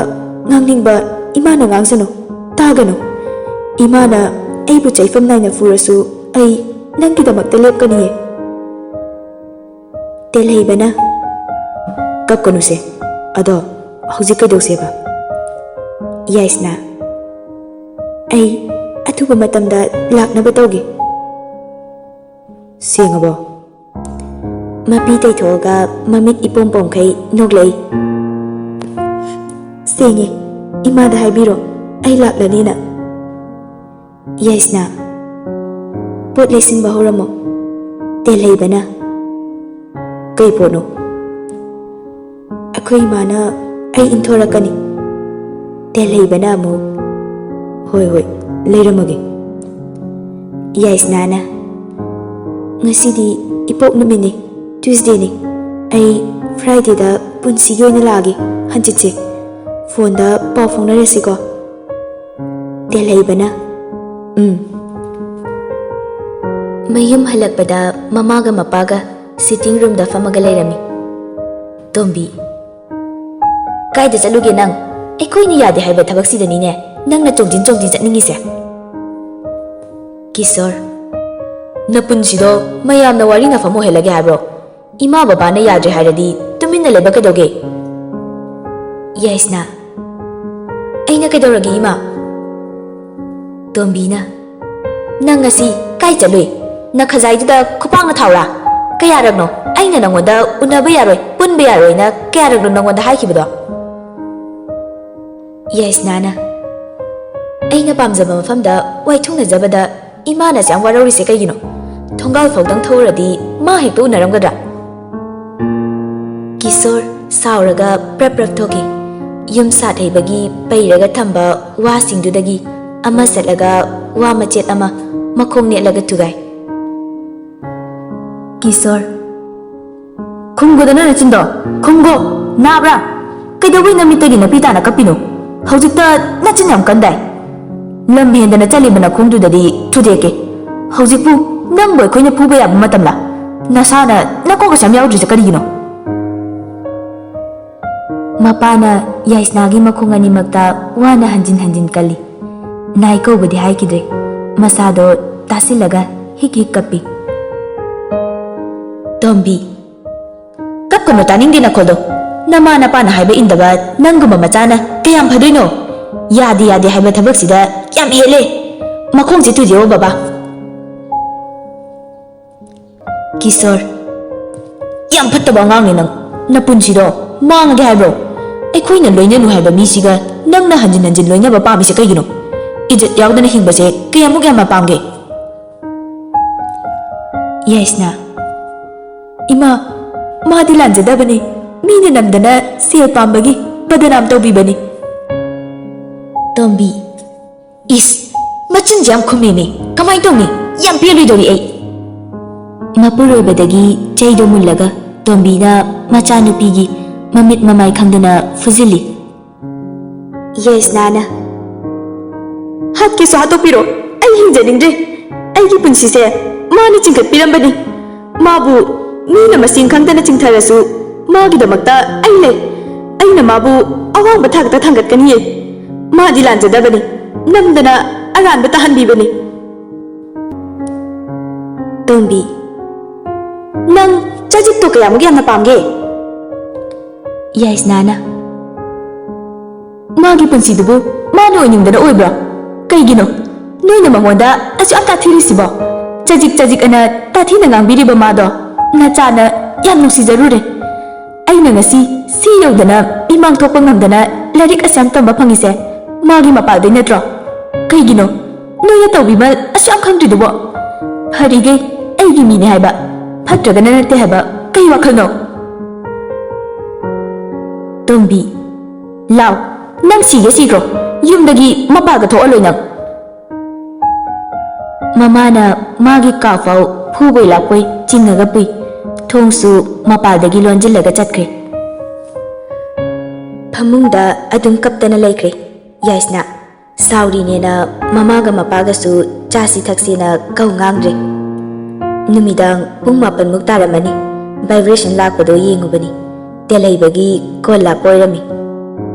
ꯉꯥꯡꯅꯤꯡꯕ ꯏꯃꯥꯅ ꯉꯥꯡꯁꯅꯨ ꯇꯥꯒꯅꯨ ꯏꯃꯥꯅ ꯑꯩꯕꯨ ꯆꯩꯐꯝ ꯅꯥꯏꯅ ꯐꯨꯔꯁꯨ ꯑꯩ ꯅꯪꯒꯤꯗꯃꯛꯇ ꯂꯦꯞꯀꯅꯤꯌꯦ ꯇꯦꯜꯍꯩꯕꯅ ꯀꯞꯀꯅꯨꯁꯦ ꯑꯗꯣ ꯍꯧꯖꯤꯛ ꯀꯩꯗꯧꯁꯦꯕ ꯌꯥꯏꯁꯅꯥ ꯑꯩ ꯑꯊꯨꯕ ꯃꯇꯝꯗ ꯂꯥꯛꯅꯕ ꯇꯧꯒꯦ ꯁꯦꯡꯉꯕꯣ ꯃꯄꯤ ꯇꯩꯊꯣꯛꯑꯒ ꯃꯃꯤꯠ ꯏꯄꯣꯝ ꯄꯣꯝꯈꯩ ꯅꯣꯛꯂꯛꯏ ꯁꯦꯡꯉꯦ ꯏꯃꯥꯗ ꯍꯥꯏꯕꯤꯔꯣ ꯑꯩ ꯂꯥꯛꯂꯅꯤꯅ ꯌꯥꯏꯁꯅꯥ ꯄꯣꯠ ꯂꯩꯁꯤꯟꯕ ꯍꯧꯔꯝꯃꯣ ꯇꯦꯜꯍꯩꯕꯅ ꯀꯩ ꯄꯣꯠꯅꯣ ꯑꯩꯈꯣꯏ ꯏꯃꯥꯅ ꯑꯩ ꯏꯟꯊꯣꯔꯛꯀꯅꯤ ꯇꯦꯜꯍꯩꯕꯅ ꯑꯃꯨꯛ ꯍꯣꯏ ꯍꯣꯏ ꯂꯩꯔꯝꯃꯒꯦ ꯌꯥꯏꯁꯅꯥꯅ ꯉꯁꯤꯗꯤ ꯏꯄꯣꯛ ꯅꯨꯃꯤꯠꯅꯤ ꯇ꯭ꯌꯨꯁꯗꯦꯅꯤ ꯑꯩ ꯐ꯭ꯔꯥꯏꯗꯦꯗ ꯄꯨꯟꯁꯤꯒꯤ ꯑꯣꯏꯅ ꯂꯥꯛꯑꯒꯦ ꯍꯟꯆꯤꯠꯁꯦ ꯐꯣꯟꯗ ꯄꯥꯎ ꯐꯥꯎꯅꯔꯁꯤꯀꯣ ꯇꯦꯜꯍꯩꯕꯅ ꯃꯌꯨꯝ ꯍꯜꯂꯛꯄꯗ ꯃꯃꯥꯒ ꯃꯄꯥꯒ ꯁꯤꯇꯤꯡ ꯔꯨꯝꯗ ꯐꯝꯃꯒ ꯂꯩꯔꯝꯃꯤ ꯇꯣꯝꯕꯤ ꯀꯥꯏꯗ ꯆꯠꯂꯨꯒꯦ ꯅꯪ ꯑꯩꯈꯣꯏꯅ ꯌꯥꯗꯦ ꯍꯥꯏꯕ ꯊꯕꯛꯁꯤꯗꯅꯤꯅꯦ ꯅꯪꯅ ꯆꯣꯡꯖꯤꯟ ꯆꯠꯅꯤꯡꯉꯤꯁꯦ ꯀꯤꯁꯣꯔ ꯅꯄꯨꯟꯁꯤꯗꯣ ꯃꯌꯥꯝꯅ ꯋꯥꯔꯤ ꯅꯐꯝ ꯑꯣꯏꯍꯜꯂꯒꯦ ꯍꯥꯏꯕ꯭ꯔꯣ ꯏꯃꯥ ꯕꯕꯥꯅ ꯌꯥꯗ꯭ꯔꯦ ꯍꯥꯏꯔꯗꯤ ꯇꯨꯃꯤꯟꯅ ꯂꯩꯕ ꯀꯩꯗꯧꯒꯦ ꯌꯥꯏꯁꯅꯥ ꯑꯩꯅ ꯀꯩꯗꯧꯔꯒꯦ ꯏꯃꯥ ꯇꯣꯝꯕꯤꯅ ꯅꯪ ꯉꯁꯤ ꯀꯥꯏ ꯆꯠꯂꯨꯏ ꯅꯈꯖꯥꯏꯗꯨꯗ ꯈꯨꯄꯥꯛꯅ ꯊꯥꯎꯔꯥ ꯀꯌꯥꯔꯛꯅꯣ ꯑꯩꯅ ꯅꯪꯉꯣꯟꯗ ꯎꯅꯕ ꯌꯥꯔꯣꯏ ꯄꯨꯟꯕ ꯌꯥꯔꯣꯏꯅ ꯀꯌꯥꯔꯛꯅꯣ ꯅꯪꯉꯣꯟꯗ ꯍꯥꯏꯈꯤꯕꯗꯣ ꯌꯥꯏꯁꯅꯥꯅ ꯑꯩꯅ ꯄꯥꯝꯖꯕ ꯃꯐꯝꯗ ꯋꯥꯏꯊꯨꯡꯅꯖꯕꯗ ꯏꯃꯥꯅꯁꯦ ꯌꯥꯝ ꯋꯥꯔꯧꯔꯤꯁꯦ ꯀꯩꯒꯤꯅꯣ ꯊꯣꯡꯒꯥꯜ ꯐꯥꯎꯗꯪ ꯊꯧꯔꯗꯤ ꯃꯥ ꯍꯦꯛꯇ ꯎꯅꯔꯝꯒꯗ꯭ꯔꯥ ꯀꯤꯁꯣꯔ ꯁꯥꯎꯔꯒ ꯄ꯭ꯔꯞ ꯊꯣꯛꯈꯤ ꯌꯨꯝꯁꯥꯠ ꯍꯩꯕꯒꯤ ꯄꯩꯔꯒ ꯊꯝꯕ ꯋꯥꯁꯤꯡꯗꯨꯗꯒꯤ ꯑꯃ ꯆꯠꯂꯒ ꯋꯥ ꯃꯆꯦꯠ ꯑꯃ ꯃꯈꯣꯡ ꯅꯦꯠꯂꯒ ꯊꯨꯒꯥꯏ ꯀꯤꯁꯣꯔ ꯈꯨꯝꯒꯣꯗꯅ ꯅꯆꯤꯟꯗꯣ ꯈꯨꯝꯒꯣ ꯅꯥꯕ꯭ꯔꯥ ꯀꯩꯗꯧꯕꯩ ꯅꯃꯤꯠꯇꯒꯤ ꯅꯄꯤ ꯇꯥꯅ ꯀꯞꯄꯤꯅꯣ ꯍꯧꯖꯤꯛꯇ ꯅꯆꯤꯟ ꯌꯥꯝ ꯀꯟꯗꯥꯏ ꯂꯝ ꯍꯦꯟꯗꯅ ꯆꯠꯂꯤꯕ ꯅꯈꯣꯡꯗꯨꯗꯗꯤ ꯊꯨꯗꯦꯛꯀꯦ ꯍꯧꯖꯤꯛꯄꯨ ꯅꯪꯕꯨ ꯑꯩꯈꯣꯏꯅ ꯐꯨꯕ ꯌꯥꯕ ꯃꯇꯝꯂ ꯅꯁꯥꯅ ꯅꯀꯣꯛꯀ ꯁꯝ ꯌꯥꯎꯗ꯭ꯔꯤꯁꯦ ꯀꯔꯤꯒꯤꯅꯣ ꯃꯄꯥꯅ ꯌꯥꯏꯁꯅꯥꯒꯤ ꯃꯈꯣꯡ ꯑꯅꯤꯃꯛꯇ ꯋꯥꯅ ꯍꯟꯖꯤꯟ ꯍꯟꯖꯤꯟ ꯀꯜꯂꯤ ꯅꯥꯏ ꯀꯧꯕꯗꯤ ꯍꯥꯏꯈꯤꯗ꯭ꯔꯦ ꯃꯁꯥꯗꯣ ꯇꯥꯁꯤꯜꯂꯒ ꯍꯤꯛ ꯀꯞꯄꯤ ꯇꯣꯝꯕꯤ ꯀꯞꯀꯅꯨ ꯇꯥꯅꯤꯡꯗꯦ ꯅꯈꯣꯜꯗꯣ ꯅꯃꯥ ꯅꯄꯥꯅ ꯍꯥꯏꯕ ꯏꯟꯗꯕ ꯅꯪꯒꯨꯝꯕ ꯃꯆꯥꯅ ꯀꯌꯥꯝ ꯐꯗꯣꯏꯅꯣ ꯌꯥꯗꯦ ꯍꯥꯏꯕ ꯊꯕꯛꯁꯤꯗ ꯌꯥꯝ ꯍꯦꯜꯂꯦ ꯃꯈꯣꯡꯁꯦ ꯊꯨꯗꯦꯛꯑꯣ ꯕꯕꯥ ꯀꯤꯁꯣꯔ ꯌꯥꯝ ꯐꯠꯇꯕ ꯑꯉꯥꯡꯅꯤ ꯅꯪ ꯅꯄꯨꯟꯁꯤꯗꯣ ꯃꯥꯡꯉꯒꯦ ꯍꯥꯏꯕ꯭ꯔꯣ ꯑꯩꯈꯣꯏꯅ ꯂꯣꯏꯅꯅꯨ ꯍꯥꯏꯕ ꯃꯤꯁꯤꯒ ꯅꯪꯅ ꯍꯟꯖꯤꯟ ꯍꯟꯖꯤꯟ ꯂꯣꯏꯅꯕ ꯄꯥꯝꯃꯤꯁꯦ ꯀꯩꯒꯤꯅꯣ ꯏꯖꯠ ꯌꯥꯎꯗꯅ ꯍꯤꯡꯕꯁꯦ ꯀꯌꯥꯃꯨꯛ ꯌꯥꯝꯅ ꯄꯥꯝꯒꯦ ꯌꯥꯏꯁꯅꯥ, ꯏꯃꯥ, ꯃꯥꯗꯤ ꯂꯥꯟꯖꯗꯕꯅꯤ. ꯃꯤꯅ ꯅꯝꯗꯅ ꯁꯦꯜ ꯄꯥꯝꯕꯒꯤ ꯕꯗꯅꯥꯝ ꯇꯧꯕꯤꯕꯅꯤ. ꯇꯣꯝꯕꯤ, ꯏꯁ, ꯃꯆꯤꯟꯁꯦ ꯌꯥꯝ ꯈꯨꯝꯃꯦꯅꯦ. ꯀꯃꯥꯏꯅ ꯇꯧꯅꯤ? ꯌꯥꯝ ꯄꯦꯜꯂꯣꯏꯗꯧꯔꯤ ꯑꯩ. ꯃꯄꯨꯔꯣꯏꯕꯗꯒꯤ ꯆꯩꯗꯣ ꯃꯨꯜꯂꯒ ꯇꯣꯝꯕꯤꯅ ꯃꯆꯥꯅꯨꯄꯤꯒꯤ ꯃꯃꯤꯠ ꯃꯃꯥꯏ ꯈꯪꯗꯅ ꯐꯨꯖꯤꯜꯂꯤ. ꯌꯥꯏꯁꯅꯥꯅ, ꯍꯥꯠꯀꯦꯁꯨ ꯍꯥꯠꯇꯣꯛꯄꯤꯔꯣ. ꯑꯩ ꯍꯤꯡꯖꯅꯤꯡꯗ꯭ꯔꯦ. ꯑꯩꯒꯤ ꯄꯨꯟꯁꯤꯁꯦ ꯃꯥꯅ ꯆꯤꯡꯈꯠꯄꯤꯔꯝꯕꯅꯤ. ꯃꯥꯕꯨ ꯃꯤꯅ ꯃꯁꯤꯡ ꯈꯪꯗꯅ ꯆꯤꯡꯊꯔꯁꯨ ꯃꯥꯒꯤꯗꯃꯛꯇ ꯑꯩ ꯂꯩ. ꯑꯩꯅ ꯃꯥꯕꯨ ꯑꯋꯥꯡꯕ ꯊꯥꯛꯇ ꯊꯥꯡꯒꯠꯀꯅꯤꯌꯦ. ꯃꯥꯗꯤ ꯂꯥꯟꯖꯗꯕꯅꯤ. ꯅꯝꯗꯅ ꯑꯔꯥꯟꯕ ꯇꯥꯍꯟꯕꯤꯕꯅꯤ. ꯇꯣꯝꯕꯤ, ꯅꯪ ꯆꯖꯤꯛꯇꯣ ꯀꯌꯥꯃꯨꯛ ꯌꯥꯝꯅ ꯄꯥꯝꯒꯦ? ꯌꯥꯏꯁꯅꯥꯅ, ꯃꯥꯒꯤ ꯄꯨꯟꯁꯤꯗꯨꯕꯨ ꯃꯥꯅ ꯑꯣꯏꯅꯤꯡꯗꯅ ꯑꯣꯏꯕ꯭ꯔꯣ? ꯀꯩꯒꯤꯅꯣ ꯅꯣꯏꯅ ꯃꯉꯣꯟꯗ ꯑꯁꯨꯛ ꯇꯥꯊꯤꯔꯤꯁꯤꯕꯣ? ꯆꯖꯤꯛ ꯆꯖꯤꯛ ꯑꯅ ꯇꯥꯊꯤꯅ ꯉꯥꯡꯕꯤꯔꯤꯕ ꯃꯥꯗꯣ ꯅꯆꯥꯅ ꯌꯥꯝ ꯅꯨꯡꯁꯤꯖꯔꯨꯔꯦ. ꯑꯩꯅ ꯉꯁꯤ ꯁꯤ ꯌꯧꯗꯅ ꯃꯤꯃꯥꯡ ꯊꯣꯛꯄ ꯉꯝꯗꯅ ꯂꯥꯏꯔꯤꯛ ꯑꯁꯥꯝ ꯇꯝꯕ ꯐꯪꯉꯤꯁꯦ ꯃꯥꯒꯤ ꯃꯄꯥꯜꯗꯩ ꯅꯠꯇ꯭ꯔꯣ? ꯀꯩꯒꯤꯅꯣ ꯅꯣꯏꯅ ꯇꯧꯕꯤꯕ ꯑꯁꯨꯛ ꯌꯥꯝ ꯈꯪꯗ꯭ꯔꯤꯗꯨꯕꯣ? ꯐꯔꯤꯒꯩ ꯑꯩꯒꯤ ꯃꯤꯅꯦ ꯍꯥꯏꯕ, ꯐꯠꯇ꯭ꯔꯒꯅ ꯅꯠꯇꯦ ꯍꯥꯏꯕ ꯀꯩ ꯋꯥꯈꯜꯅꯣ? ꯇꯣꯝꯕꯤ, ꯂꯥꯎ, ꯅꯪ ꯁꯤꯒꯦ ꯁꯤꯈ꯭ꯔꯣ. ꯌꯨꯝꯗꯒꯤ ꯃꯄꯥꯒ ꯊꯣꯛꯑꯂꯣꯏ ꯅꯪ. ꯃꯃꯥꯅ ꯃꯥꯒꯤ ꯀꯥꯐꯥꯎ ꯐꯨꯕꯣꯏ ꯂꯥꯛꯄꯣꯏ ꯆꯤꯡꯉꯒ ꯄꯨꯏ. ꯊꯣꯡꯁꯨ ꯃꯄꯥꯗꯒꯤ ꯂꯣꯟꯖꯤꯜꯂꯒ ꯆꯠꯈ꯭ꯔꯦ. ꯐꯃꯨꯡꯗ ꯑꯗꯨꯝ ꯀꯞꯇꯅ ꯂꯩꯈ꯭ꯔꯦ ꯌꯥꯏꯁꯅꯥ. ꯁꯥꯎꯔꯤꯅꯦꯅ ꯃꯃꯥꯒ ꯃꯄꯥꯒꯁꯨ ꯆꯥꯁꯤ ꯊꯛꯁꯤꯅ ꯀꯧ ꯉꯥꯡꯗ꯭ꯔꯦ. ꯅꯨꯃꯤꯗꯥꯡ ꯄꯨꯡ 4ꯃꯨꯛ ꯇꯥꯔꯝꯃꯅꯤ. ꯚꯥꯏꯕ꯭ꯔꯦꯁꯟ ꯂꯥꯛꯄꯗꯣ ꯌꯦꯡꯉꯨꯕꯅꯤ. ꯇꯦꯜꯍꯩꯕꯒꯤ ꯀꯣꯜ ꯂꯥꯛꯄ ꯑꯣꯏꯔꯝꯃꯤ.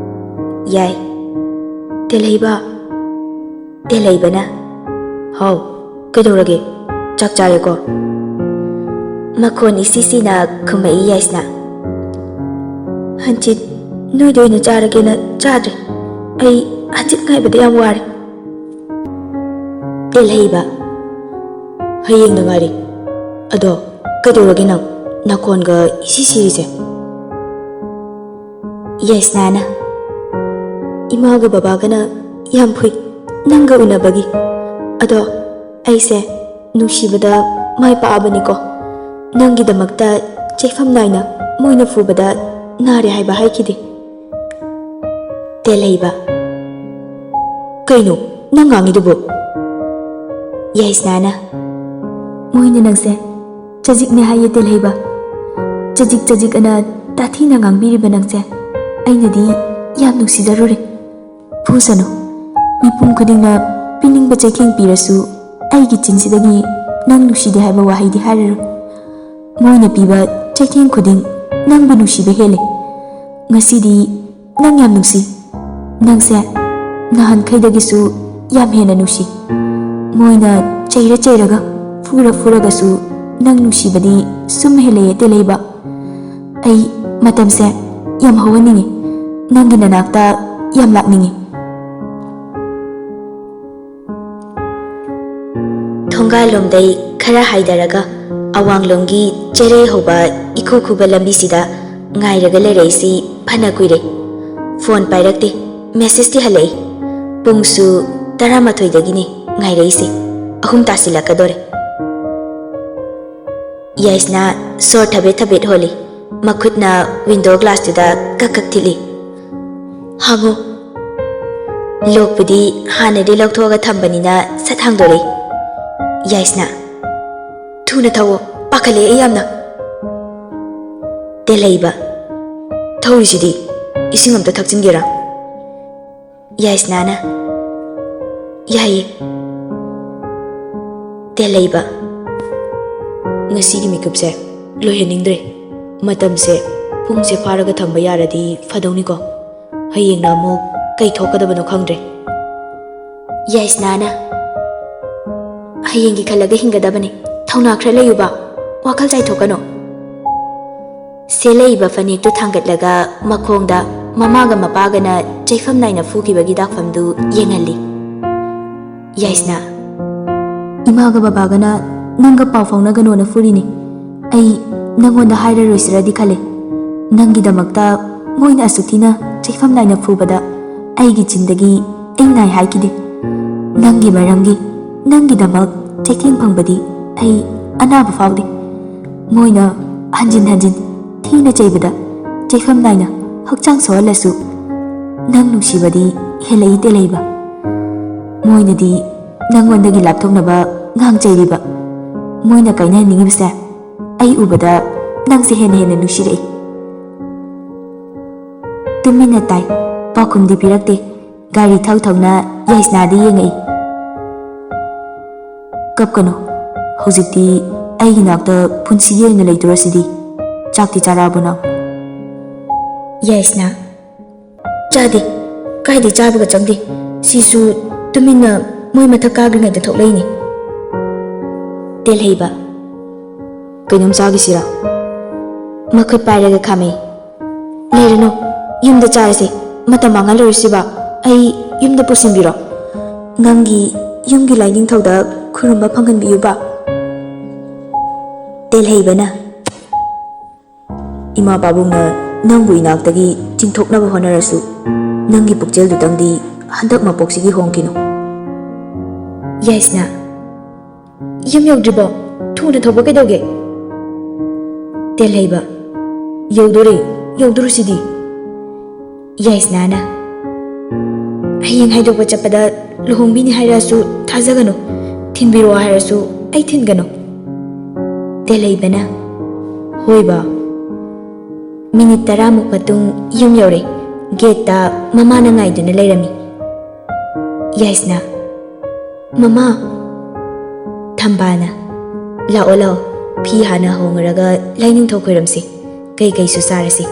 ꯌꯥꯏ. ꯇꯦꯜꯍꯩꯕ. ꯇꯦꯜꯍꯩꯕꯅ, ꯍꯥꯎ, ꯀꯩꯗꯧꯔꯒꯦ? ꯆꯥꯛ ꯆꯥꯔꯦꯀꯣ? ꯃꯈꯣꯟ ꯏꯁꯤꯁꯤꯅ ꯈꯨꯝꯃꯛꯏ ꯌꯥꯏꯁꯅꯥ. ꯍꯟꯆꯤꯠ ꯅꯣꯏꯗ ꯑꯣꯏꯅ ꯆꯥꯔꯒꯦꯅ ꯆꯥꯗ꯭ꯔꯦ. ꯑꯩ ꯍꯟꯆꯤꯠ ꯉꯥꯏꯕꯗ ꯌꯥꯝ ꯋꯥꯔꯦ. ꯇꯦꯜꯍꯩꯕ, ꯍꯌꯦꯡꯅ ꯉꯥꯏꯔꯤ. ꯑꯗꯣ ꯀꯩꯗꯧꯔꯒꯦ ꯅꯪ ꯅꯈꯣꯟꯒ ꯏꯁꯤ ꯁꯤꯔꯤꯁꯦ? ꯌꯥꯏꯁꯅꯥꯅ, ꯏꯃꯥꯒ ꯕꯕꯥꯒꯅ ꯌꯥꯝ ꯐꯨꯏ ꯅꯪꯒ ꯎꯅꯕꯒꯤ. ꯑꯗꯣ ꯑꯩꯁꯦ ꯅꯨꯡꯁꯤꯕꯗ ꯃꯥꯏ ꯄꯥꯛꯑꯕꯅꯤꯀꯣ. ꯅꯪꯒꯤꯗꯃꯛꯇ ꯆꯩꯐꯝ ꯅꯥꯏꯅ ꯃꯣꯏꯅ ꯐꯨꯕꯗ ꯅꯥꯔꯦ ꯍꯥꯏꯕ ꯍꯥꯏꯈꯤꯗꯦ. ꯇꯦꯜꯍꯩꯕ, ꯀꯩꯅꯣ ꯅꯪ ꯉꯥꯡꯉꯤꯗꯨꯕꯣ? ꯌꯥꯏꯁꯅꯥꯅ, ꯃꯣꯏꯅ ꯅꯪꯁꯦ ꯆꯖꯤꯛꯅꯦ ꯍꯥꯏꯌꯦ ꯇꯦꯜꯍꯩꯕ. ꯆꯖꯤꯛ ꯆꯖꯤꯛ ꯑꯅ ꯇꯥꯊꯤꯅ ꯉꯥꯡꯕꯤꯔꯤꯕ ꯅꯪꯁꯦ ꯑꯩꯅꯗꯤ ꯌꯥꯝ ꯅꯨꯡꯁꯤꯖꯔꯨꯔꯦ. ꯐꯨꯁꯅꯨ. ꯃꯤꯄꯨꯝ ꯈꯨꯗꯤꯡꯅ ꯄꯤꯅꯤꯡꯕ ꯆꯩꯊꯦꯡ ꯄꯤꯔꯁꯨ ꯑꯩꯒꯤ ꯆꯤꯟꯁꯤꯗꯒꯤ ꯅꯪ ꯅꯨꯡꯁꯤꯗꯦ ꯍꯥꯏꯕ ꯋꯥꯍꯩꯗꯤ ꯍꯥꯏꯔꯔꯣꯏ. ꯃꯣꯏꯅ ꯄꯤꯕ ꯆꯩꯊꯦꯡ ꯈꯨꯗꯤꯡ ꯅꯪꯕꯨ ꯅꯨꯡꯁꯤꯕ ꯍꯦꯜꯂꯦ. ꯉꯁꯤꯗꯤ ꯅꯪ ꯌꯥꯝ ꯅꯨꯡꯁꯤ. ꯅꯪꯁꯦ ꯅꯍꯥꯟꯈꯩꯗꯒꯤꯁꯨ ꯌꯥꯝ ꯍꯦꯟꯅ ꯅꯨꯡꯁꯤ. ꯃꯣꯏꯅ ꯆꯩꯔ ꯆꯩꯔꯒ ꯐꯨꯔ ꯐꯨꯔꯒꯁꯨ ꯅꯪ ꯅꯨꯡꯁꯤꯕꯗꯤ ꯁꯨꯝ ꯍꯦꯜꯂꯛꯑꯦ ꯇꯦꯜꯍꯩꯕ. ꯑꯩ ꯃꯇꯝꯁꯦ ꯌꯥꯝ ꯍꯧꯍꯟꯅꯤꯡꯉꯤ. ꯅꯪꯒꯤ ꯅꯅꯥꯛꯇ ꯌꯥꯝ ꯂꯥꯛꯅꯤꯡꯉꯤ. ꯊꯣꯡꯒꯥꯜꯂꯣꯝꯗꯩ ꯈꯔ ꯍꯥꯏꯗꯔꯒ ꯑꯋꯥꯡꯂꯣꯝꯒꯤ ꯆꯦꯔꯩ ꯍꯧꯕ ꯏꯈꯨ ꯈꯨꯕ ꯂꯝꯕꯤꯁꯤꯗ ꯉꯥꯏꯔꯒ ꯂꯩꯔꯛꯏꯁꯤ ꯐꯅ ꯀꯨꯏꯔꯦ. ꯐꯣꯟ ꯄꯥꯏꯔꯛꯇꯦ. ꯃꯦꯁꯦꯖꯇꯤ ꯍꯜꯂꯛꯏ. ꯄꯨꯡꯁꯨ 11ꯗꯒꯤꯅꯤ ꯉꯥꯏꯔꯛꯏꯁꯤ. 3 ꯇꯥꯁꯤꯜꯂꯛꯀꯗꯣꯔꯦ. ꯌꯥꯏꯁꯅꯥ ꯁꯣꯔ ꯊꯕꯦꯠ ꯊꯕꯦꯠ ꯍꯣꯜꯂꯤ. ꯃꯈꯨꯠꯅ ꯋꯤꯟꯗꯣ ꯒ꯭ꯂꯥꯁꯇꯨꯗ ꯀꯛ ꯀꯛ ꯊꯤꯠꯂꯤ. ꯍꯥꯡꯉꯨ. ꯂꯣꯛꯄꯨꯗꯤ ꯍꯥꯟꯅꯗꯤ ꯂꯧꯊꯣꯛꯑꯒ ꯊꯝꯕꯅꯤꯅ ꯁꯠ ꯍꯥꯡꯗꯣꯔꯛꯏ. ꯌꯥꯏꯁꯅꯥ, ꯊꯨꯅ ꯊꯧꯑꯣ. ꯄꯥꯈꯠꯂꯦ ꯑꯩ ꯌꯥꯝꯅ. ꯇꯦꯜꯍꯩꯕ, ꯊꯧꯔꯤꯁꯤꯗꯤ ꯏꯁꯤꯡ ꯑꯝꯇ ꯊꯛꯆꯤꯟꯒꯦꯔꯥ? ꯌꯥꯏꯁꯅꯥꯅ, ꯌꯥꯏꯌꯦ. ꯇꯦꯜꯍꯩꯕ, ꯉꯁꯤꯒꯤ ꯃꯤꯀꯨꯞꯁꯦ ꯂꯣꯏꯍꯟꯅꯤꯡꯗ꯭ꯔꯦ. ꯃꯇꯝꯁꯦ ꯄꯨꯡꯁꯦ ꯐꯥꯔꯒ ꯊꯝꯕ ꯌꯥꯔꯗꯤ ꯐꯗꯧꯅꯤꯀꯣ. ꯍꯌꯦꯡꯅ ꯑꯃꯨꯛ ꯀꯩ ꯊꯣꯛꯀꯗꯕꯅꯣ ꯈꯪꯗ꯭ꯔꯦ. ꯌꯥꯏꯁꯅꯥꯅ, ꯍꯌꯦꯡꯒꯤ ꯈꯜꯂꯒ ꯍꯤꯡꯒꯗꯕꯅꯤ. ꯊꯧꯅꯥ ꯈꯔ ꯂꯩꯌꯨꯕ. ꯋꯥꯈꯜ ꯆꯥꯏꯊꯣꯛꯀꯅꯣ. ꯁꯦꯠꯂꯛꯏꯕ ꯐꯅꯦꯛꯇꯨ ꯊꯥꯡꯒꯠꯂꯒ ꯃꯈꯣꯡꯗ ꯃꯃꯥꯒ ꯃꯄꯥꯒꯅ ꯆꯩꯐꯝ ナꯏꯅ ꯐꯨꯈꯤꯕꯒꯤ ꯗꯥꯛꯐꯝꯗꯨ ꯌꯦꯡꯍꯜꯂꯤ. ꯌꯥꯏꯁꯅꯥ, ꯏꯃꯥꯒ ꯕꯕꯥꯒꯅ ꯅꯪꯒ ꯄꯥꯎ ꯐꯥꯎꯅꯒꯅꯣꯅ ꯐꯨꯔꯤꯅꯤ. ꯑꯩ ꯅꯪꯉꯣꯟꯗ ꯍꯥꯏꯔꯔꯣꯏꯁꯤꯔꯗꯤ ꯈꯜꯂꯦ. ꯅꯪꯒꯤꯗꯃꯛꯇ ꯃꯣꯏꯅ ꯑꯁꯨꯛ ꯊꯤꯅ ꯆꯩꯐꯝ ꯅꯥꯏꯅ ꯐꯨꯕꯗ ꯑꯩꯒꯤ ꯆꯤꯟꯗꯒꯤ ꯑꯩ ꯅꯥꯏ ꯍꯥꯏꯈꯤꯗꯦ. ꯅꯪꯒꯤ ꯃꯔꯝꯒꯤ ꯅꯪꯒꯤꯗꯃꯛ ꯆꯩꯊꯦꯡ ꯐꯪꯕꯗꯤ ꯑꯩ ꯑꯅꯥꯕ ꯐꯥꯎꯗꯦ꯫ ꯃꯣꯏꯅ ꯍꯟꯖꯤꯟ ꯍꯟꯖꯤꯟ ꯊꯤꯅ ꯆꯩꯕꯗ ꯆꯩꯐꯝ ꯅꯥꯏꯅ ꯍꯛꯆꯥꯡ ꯁꯣꯛꯍꯜꯂꯁꯨ ꯅꯪ ꯅꯨꯡꯁꯤꯕꯗꯤ ꯍꯦꯜꯂꯛꯏ ꯇꯦꯜꯍꯩꯕ꯫ ꯃꯣꯏꯅꯗꯤ ꯅꯪꯉꯣꯟꯗꯒꯤ ꯂꯥꯞꯊꯣꯛꯅꯕ ꯉꯥꯡ-ꯆꯩꯔꯤꯕ꯫ ꯃꯣꯏꯅ ꯀꯥꯏꯅꯍꯟꯅꯤꯡꯉꯤꯕꯁꯦ ꯑꯩ ꯎꯕꯗ ꯅꯪꯁꯦ ꯍꯦꯟꯅ ꯍꯦꯟꯅ ꯅꯨꯡꯁꯤꯔꯛꯏ꯫ ꯇꯨꯃꯤꯟꯅ ꯇꯥꯏ, ꯄꯥꯎꯈꯨꯝꯗꯤ ꯄꯤꯔꯛꯇꯦ꯫ ꯒꯥꯔꯤ ꯊꯧ ꯊꯧꯅ ꯌꯥꯏꯁꯅꯥꯗ ꯌꯦꯡꯉꯛꯏ꯫ ꯀꯞꯀꯅꯣ, ꯍꯧꯖꯤꯛꯇꯤ ꯑꯩꯒꯤ ꯅꯥꯛꯇ ꯄꯨꯟꯁꯤꯒꯤ ꯑꯣꯏꯅ ꯂꯩꯇꯨꯔꯁꯤꯗꯤ꯫ ꯆꯥꯛꯇꯤ ꯆꯥꯔꯛꯑꯕꯣ ꯅꯪ? ꯌꯥꯏꯁꯅꯥ: ꯆꯥꯗꯦ, ꯀꯥꯏꯗꯩ ꯆꯥꯕꯒ ꯆꯪꯗꯦ꯫ ꯁꯤꯁꯨ ꯇꯨꯃꯤꯟꯅ ꯃꯣꯏ ꯃꯊꯛ ꯀꯥꯈ꯭ꯔꯤꯉꯩꯗ ꯊꯣꯛꯂꯛꯏꯅꯤ꯫ ꯇꯦꯜꯍꯩꯕ: ꯀꯩꯅꯣꯝ ꯆꯥꯈꯤꯁꯤꯔꯥ? ꯃꯈꯨꯠ ꯄꯥꯏꯔꯒ ꯈꯥꯝꯃꯤ꯫ ꯂꯩꯔꯅꯨ, ꯌꯨꯝꯗ ꯆꯥꯔꯁꯤ꯫ ꯃꯇꯝ ꯃꯥꯡꯍꯜꯂꯔꯣꯏꯁꯤꯕ, ꯑꯩ ꯌꯨꯝꯗ ꯄꯨꯁꯤꯟꯕꯤꯔꯣ꯫ ꯅꯪꯒꯤ ꯌꯨꯝꯒꯤ ꯂꯥꯏꯅꯤꯡꯊꯧꯗ ꯈꯨꯔꯨꯝꯕ ꯐꯪꯍꯟꯕꯤꯌꯨꯕ꯫ ꯇꯦꯜꯍꯩꯕꯅ: ꯏꯃꯥ ꯄꯥꯕꯨꯡꯅ ꯅꯪꯕꯨ ꯏꯅꯥꯛꯇꯒꯤ ꯆꯤꯡꯊꯣꯛꯅꯕ ꯍꯣꯠꯅꯔꯁꯨ ꯅꯪꯒꯤ ꯄꯨꯛꯆꯦꯜꯗꯨꯇꯪꯗꯤ ꯍꯟꯗꯛ ꯃꯄꯣꯛꯁꯤꯒꯤ ꯍꯣꯡꯈꯤꯅꯨ꯫ ꯌꯥꯏꯁꯅꯥ: ꯌꯨꯝ ꯌꯧꯗ꯭ꯔꯤꯕꯣ? ꯊꯨꯅ ꯊꯧꯕ ꯀꯩꯗꯧꯒꯦ? ꯇꯦꯜꯍꯩꯕ: ꯌꯧꯗꯣꯔꯦ, ꯌꯧꯗꯣꯔꯁꯤꯗꯤ꯫ ꯌꯥꯏꯁꯅꯥꯅ: ꯍꯌꯦꯡ ꯍꯥꯏꯗꯣꯛꯄ ꯆꯠꯄꯗ ꯂꯨꯍꯣꯡꯕꯤꯅꯤ ꯍꯥꯏꯔꯛꯑꯁꯨ ꯊꯥꯖꯒꯅꯨ, ꯊꯤꯟꯕꯤꯔꯛꯑꯣ ꯍꯥꯏꯔꯁꯨ ꯑꯩ ꯊꯤꯟꯒꯅꯨ꯫ ꯇꯦꯜꯍꯩꯕꯅ: ꯍꯣꯏꯕ꯫ ꯃꯤꯅꯤꯠ 10ꯃꯨꯛ ꯃꯇꯨꯡ ꯌꯨꯝ ꯌꯧꯔꯦ꯫ ꯒꯦꯠꯇ ꯃꯃꯥꯅ ꯉꯥꯏꯗꯨꯅ ꯂꯩꯔꯝꯃꯤ꯫ ꯌꯥꯏꯁꯅꯥ: ꯃꯃꯥ꯫ ꯊꯝꯕꯥꯜꯅ: ꯂꯥꯛꯑꯣ ꯂꯥꯛꯑꯣ, ꯐꯤ ꯍꯥꯟꯅ ꯍꯣꯡꯉꯔꯒ ꯂꯥꯏꯅꯤꯡꯊꯧ ꯈꯣꯏꯔꯝꯁꯤ, ꯀꯩꯀꯩꯁꯨ ꯆꯥꯔꯁꯤ꯫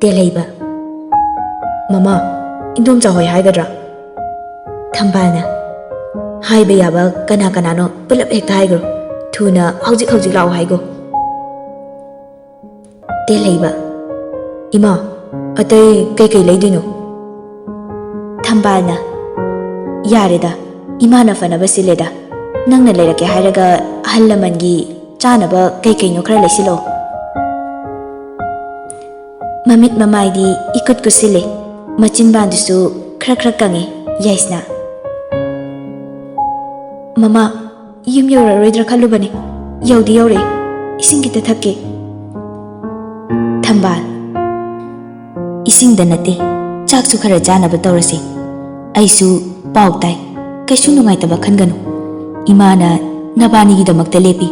ꯇꯦꯜꯍꯩꯕ: ꯃꯃꯥ, ꯏꯟꯗꯣꯝꯆꯥ ꯍꯣꯏ ꯍꯥꯏꯒꯗ꯭ꯔꯥ? ꯊꯝꯕꯥꯜꯅ: ꯍꯥꯏꯕ ꯌꯥꯕ ꯀꯅꯥ ꯀꯅꯥꯅꯣ ꯄꯨꯂꯞ ꯍꯦꯛꯇ ꯍꯥꯏꯈ꯭ꯔꯣ꯫ ꯊꯨꯅ ꯍꯧꯖꯤꯛ ꯍꯧꯖꯤꯛ ꯂꯥꯛꯑꯣ ꯍꯥꯏꯒꯣ꯫ ꯇꯦꯜꯍꯩꯕ: ꯏꯃꯥ, ꯑꯇꯩ ꯀꯩꯀꯩ ꯂꯩꯗꯣꯏꯅꯣ? ꯊꯝꯕꯥꯜꯅ: ꯌꯥꯔꯦꯗ, ꯏꯃꯥꯅ ꯐꯅꯕ ꯁꯤꯜꯂꯦꯗ꯫ ꯅꯪꯅ ꯂꯩꯔꯛꯀꯦ ꯍꯥꯏꯔꯒ ꯑꯍꯜ ꯂꯃꯟꯒꯤ ꯆꯥꯅꯕ ꯀꯩꯀꯩꯅꯣ ꯈꯔ ꯂꯩꯁꯤꯜꯂꯛꯑꯣ꯫ ꯃꯃꯤꯠ ꯃꯃꯥꯏꯗꯤ ꯏꯀꯨꯠ ꯀꯨꯠꯁꯤꯜꯂꯦ, ꯃꯆꯤꯟꯕꯥꯟꯗꯨꯁꯨ ꯈꯔ ꯈꯔ ꯀꯪꯉꯦ꯫ ꯌꯥꯏꯁꯅꯥ: ꯃꯃꯥ, ꯌꯨꯝ ꯌꯧꯔꯔꯣꯏꯗ꯭ꯔꯥ ꯈꯜꯂꯨꯕꯅꯦ, ꯌꯧꯗꯤ ꯌꯧꯔꯛꯑꯦ꯫ ꯏꯁꯤꯡ ꯈꯤꯇ ꯊꯛꯀꯦ꯫ ꯊꯝꯕꯥꯜ: ꯏꯁꯤꯡꯗ ꯅꯠꯇꯦ, ꯆꯥꯛꯁꯨ ꯈꯔ ꯆꯥꯅꯕ ꯇꯧꯔꯁꯤ꯫ ꯑꯩꯁꯨ ꯄꯥꯎ ꯇꯥꯏ, ꯀꯩꯁꯨ ꯅꯨꯡꯉꯥꯏꯇꯕ ꯈꯟꯒꯅꯨ꯫ ꯏꯃꯥꯅ ꯅꯕꯥꯅꯤꯒꯤꯗꯃꯛꯇ ꯂꯦꯞꯄꯤ꯫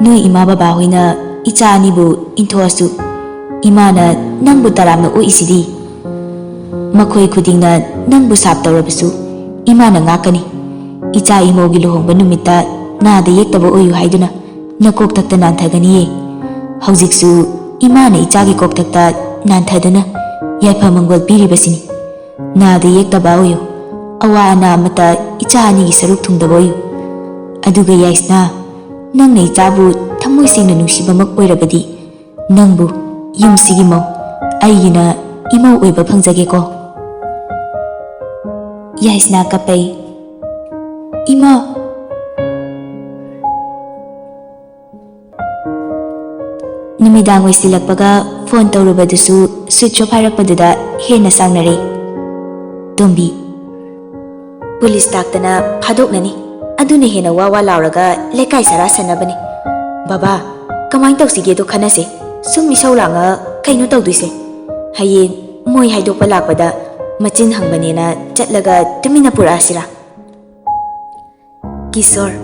ꯅꯣꯏ ꯏꯃꯥ ꯕꯕꯥ ꯍꯣꯏꯅ ꯏꯆꯥ ꯑꯅꯤꯕꯨ ꯏꯟꯊꯣꯛꯑꯁꯨ ꯏꯃꯥꯅ ꯅꯪꯕꯨ ꯇꯔꯥꯝꯅ ꯑꯣꯛꯏꯁꯤꯗꯤ꯫ ꯃꯈꯣꯏ ꯈꯨꯗꯤꯡꯅ ꯅꯪꯕꯨ ꯁꯥꯞ ꯇꯧꯔꯕꯁꯨ ꯏꯃꯥꯅ ꯉꯥꯛꯀꯅꯤ꯫ ꯏꯆꯥ ꯏꯃꯧꯒꯤ ꯂꯨꯍꯣꯡꯕ ꯅꯨꯃꯤꯠꯇ ꯅꯥꯗ ꯌꯦꯛꯇꯕ ꯑꯣꯏꯌꯨ ꯍꯥꯏꯗꯨꯅ ꯅꯀꯣꯛꯊꯛꯇ ꯅꯥꯟꯊꯒꯅꯤꯌꯦ꯫ ꯍꯧꯖꯤꯛꯁꯨ ꯏꯃꯥꯅ ꯏꯆꯥꯒꯤ ꯀꯣꯛꯊꯛꯇ ꯅꯥꯟꯊꯗꯨꯅ ꯌꯥꯏꯐ ꯃꯪꯒꯣꯜ ꯄꯤꯔꯤꯕꯁꯤꯅꯤ꯫ ꯅꯥꯗ ꯌꯦꯛꯇꯕ ꯑꯣꯏꯌꯨ, ꯑꯋꯥ ꯑꯅꯥ ꯑꯃꯠꯇ ꯏꯆꯥ ꯑꯅꯤꯒꯤ ꯁꯔꯨꯛ ꯊꯨꯡꯗꯕ ꯑꯣꯏꯌꯨ꯫ ꯑꯗꯨꯒ ꯌꯥꯏꯁꯅꯥ, ꯅꯪꯅ ꯏꯆꯥꯕꯨ ꯊꯃꯣꯏ ꯁꯦꯡꯅ ꯅꯨꯡꯁꯤꯕꯃꯛ ꯑꯣꯏꯔꯕꯗꯤ ꯅꯪꯕꯨ ꯌꯨꯝꯁꯤꯒꯤ ꯃꯧ, ꯑꯩꯒꯤꯅ ꯏꯃꯧ ꯑꯣꯏꯕ ꯐꯪꯖꯒꯦꯀꯣ꯫ ꯌꯥꯏꯁꯅꯥ ꯀꯞꯄꯩ꯫ ꯏꯃꯥ꯫ ꯅꯨꯃꯤꯗꯥꯡ ꯑꯣꯏꯁꯤꯜꯂꯛꯄꯒ ꯐꯣꯟ ꯇꯧꯔꯨꯕꯗꯨꯁꯨ ꯁ꯭ꯋꯤꯆ ꯑꯣꯐ ꯍꯥꯏꯔꯛꯄꯗꯨꯗ ꯍꯦꯟꯅ ꯁꯥꯎꯅꯔꯦ꯫ ꯇꯣꯝꯕꯤ: ꯄꯨꯂꯤꯁ ꯇꯥꯛꯇꯅ ꯐꯥꯗꯣꯛꯅꯅꯤ, ꯑꯗꯨꯅ ꯍꯦꯟꯅ ꯋꯥ ꯋꯥ ꯂꯥꯎꯔꯒ ꯂꯩꯀꯥꯏ ꯁꯔꯥ ꯁꯟꯅꯕꯅꯤ꯫ ꯕꯕꯥ, ꯀꯃꯥꯏꯅ ꯇꯧꯁꯤꯒꯦꯗꯣ ꯈꯟꯅꯁꯦ꯫ ꯁꯨꯝ ꯏꯁꯧ ꯂꯥꯡꯉ ꯀꯩꯅꯣ ꯇꯧꯗꯣꯏꯁꯦ? ꯍꯌꯦꯡ ꯃꯣꯏ ꯍꯥꯏꯗꯣꯛꯄ ꯂꯥꯛꯄꯗ ꯃꯆꯤꯟ ꯍꯪꯕꯅꯦꯅ ꯆꯠꯂꯒ ꯇꯨꯃꯤꯟꯅ ꯄꯨꯔꯛꯑꯁꯤꯔꯥ? ꯀꯤꯁꯣꯔ: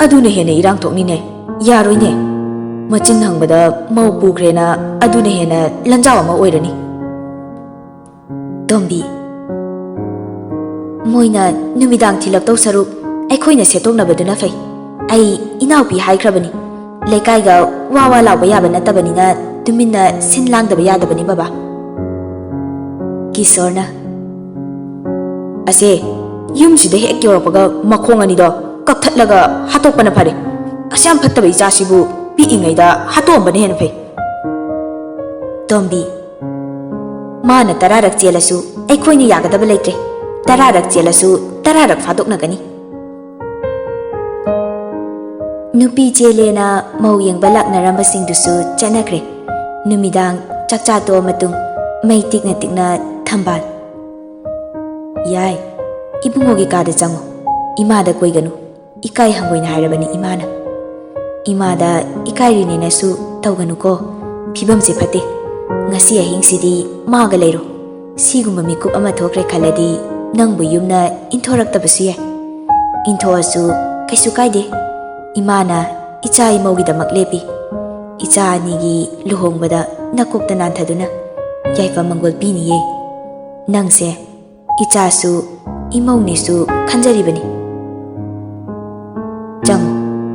ꯑꯗꯨꯅ ꯍꯦꯟꯅ ꯏꯔꯥꯡ ꯊꯣꯛꯅꯤꯅꯦ, ꯌꯥꯔꯣꯏꯅꯦ꯫ ꯃꯆꯤꯟ ꯍꯪꯕꯗ ꯃꯧ ꯄꯨꯈ꯭ꯔꯦꯅ ꯑꯗꯨꯅ ꯍꯦꯟꯅ ꯂꯟꯖꯥꯎ ꯑꯃ ꯑꯣꯏꯔꯅꯤ꯫ ꯇꯣꯝꯕꯤ: ꯃꯣꯏꯅ ꯅꯨꯃꯤꯗꯥꯡ ꯊꯤꯜꯂꯛꯇꯧ ꯁꯔꯨꯛ ꯑꯩꯈꯣꯏꯅ ꯁꯦꯠꯇꯣꯛꯅꯕꯗꯨꯅ ꯐꯩ꯫ ꯑꯩ ꯏꯅꯥꯎꯄꯤ ꯍꯥꯏꯈ꯭ꯔꯕꯅꯤ, ꯂꯩꯀꯥꯏꯒ ꯋꯥ ꯋꯥ ꯂꯥꯎꯕ ꯌꯥꯕ ꯅꯠꯇꯕꯅꯤꯅ ꯇꯨꯃꯤꯟꯅ ꯁꯤꯟ ꯂꯥꯡꯗꯕ ꯌꯥꯗꯕꯅꯤ ꯕꯕꯥ꯫ ꯀꯤꯁꯣꯔꯅ: ꯑꯁꯦ, ꯌꯨꯝꯁꯤꯗ ꯍꯦꯛ ꯌꯧꯔꯛꯄꯒ ꯃꯈꯣꯡ ꯑꯅꯤꯗꯣ ꯀꯛꯊꯠꯂꯒ ꯍꯥꯠꯇꯣꯛꯄꯅ ꯐꯔꯦ꯫ ꯑꯁ ꯌꯥꯝ ꯐꯠꯇꯕ ꯏꯆꯥꯁꯤꯕꯨ ꯄꯤꯛꯏꯉꯩꯗ ꯍꯥꯠꯇꯣꯛꯑꯝꯕꯅ ꯍꯦꯟꯅ ꯐꯩ꯫ ꯇꯣꯝꯕꯤ: ꯃꯥꯅ 10ꯔꯛ ꯆꯦꯜꯂꯁꯨ ꯑꯩꯈꯣꯏꯅ ꯌꯥꯒꯗꯕ ꯂꯩꯇ꯭ꯔꯦ꯫ 10ꯔꯛ ꯆꯦꯜꯂꯁꯨ 10ꯔꯛ ꯐꯥꯗꯣꯛꯅꯒꯅꯤ꯫ ꯅꯨꯄꯤ ꯆꯦꯜꯂꯦꯅ ꯃꯧ ꯌꯦꯡꯕ ꯂꯥꯛꯅꯔꯝꯕꯁꯤꯡꯗꯨꯁꯨ ꯆꯠꯅꯈ꯭ꯔꯦ꯫ ꯅꯨꯃꯤꯗꯥꯡ ꯆꯥꯛꯆꯥ ꯇꯣꯛꯑ ꯃꯇꯨꯡ ꯃꯩ ꯇꯤꯛꯅ ꯇꯤꯛꯅ ꯊꯝꯕꯥꯜ: ꯌꯥꯏ, ꯏꯕꯨꯡꯉꯣꯒꯤ ꯀꯥꯗ ꯆꯪꯉꯣ, ꯏꯃꯥꯗ ꯀꯣꯏꯒꯅꯨ꯫ ikai hangoina hairabani imana. Imada ikairinenasu tauganuko phibamse phate. Ngasi ahingsidi maga leiro. Sigumba mikup ama thokre khaladi nangbu yumna inthoraktabasu yai. Inthoasu kaisu kaide. Imana icha imaugidamak lepi. Icha anigi luhongbada nakokta nanthaduna yaifa mangol piniye. Nangse ichasu imaunesu khanjaribani. Chango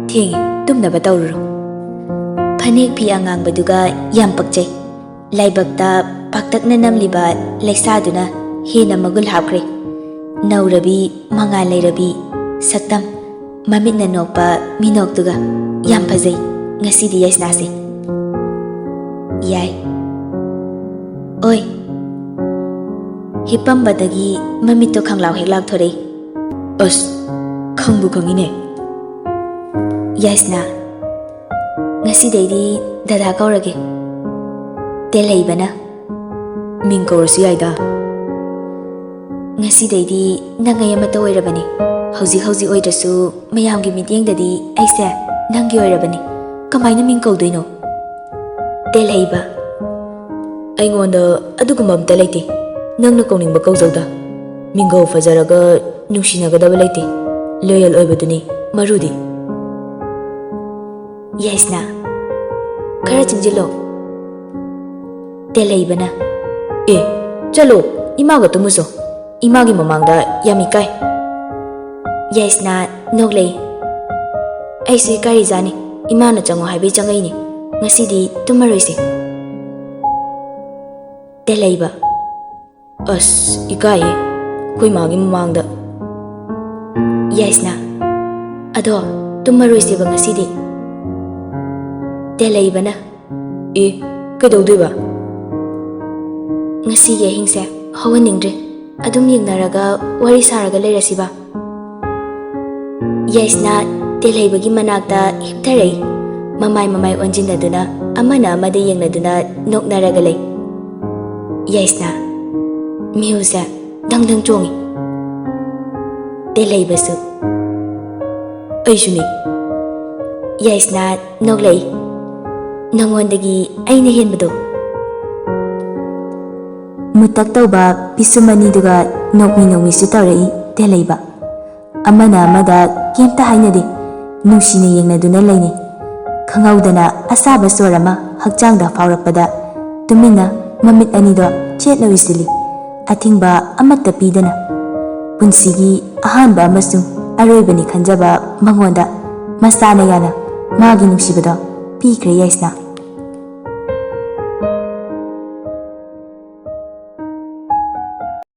thengi tumnaba taururo. Phanek phi angang-baduga yam pakjai. Laibakta paktakna namliba laisaduna hena magul hapkhre. Naurabi mangal leirabi saktam mamitna nokpa minoktuga yam phajai. Ngasidi yaisnase. Yai. Oi. Hipambadagi mamito khanglaw heklak thore. As khangbu khangine. Yaisna. Ngasidaydi dada kaurage. Teleibana. Ming kaurasu yaida. Ngasidaydi nangai amata oirabani. Hauji oidrasu mayamgi mityengdadi aise nangi oirabani. Kamaina ming kaudoino? Teleiba. Aingonda adugumba amta leite. Nangna kauningba kaujauda. Mingau fajaraga nungshinagadaba leite. Loyal oibaduni marudi. Yaisna. Khara chingjilo. Teleibana. Chalo imaga tumuso. Imagi mamangda yamikai. Yaisna noglei. Aisu ikari jani. Imana chango haibe changaini. Ngasidi tumaroise. Teleiba. As ikai koi magi mamangda. Yaisna. Ado tumaroise ba ngasidi. Teleibana. Kaidoudeba. Ngasigi ahingse hawaningdre. Adum yengnaraga wari saraga leirasiba. Yaisna teleibagi manakta hiptharei. Mamai onjinaduna amana amada yengnaduna noknaraga lei. Yaisna. Mihusa dangdang chongi. Teleibasu. Aisuni. Yaisna noglei. Nangondagi aina henbado. Mutak tauba pisumani duga nokmi su taurei teleiba. Amana amada kemta hainade nungsina yengnaduna leine. Khangaudana asaba sorama hakchangda faurakpada tumina mamit anido chetna wisili. Athingba amatta pidana. Punsigi ahanba amasung aroibani khanjaba mangonda masana yana magi nungsibado pikre yaisna.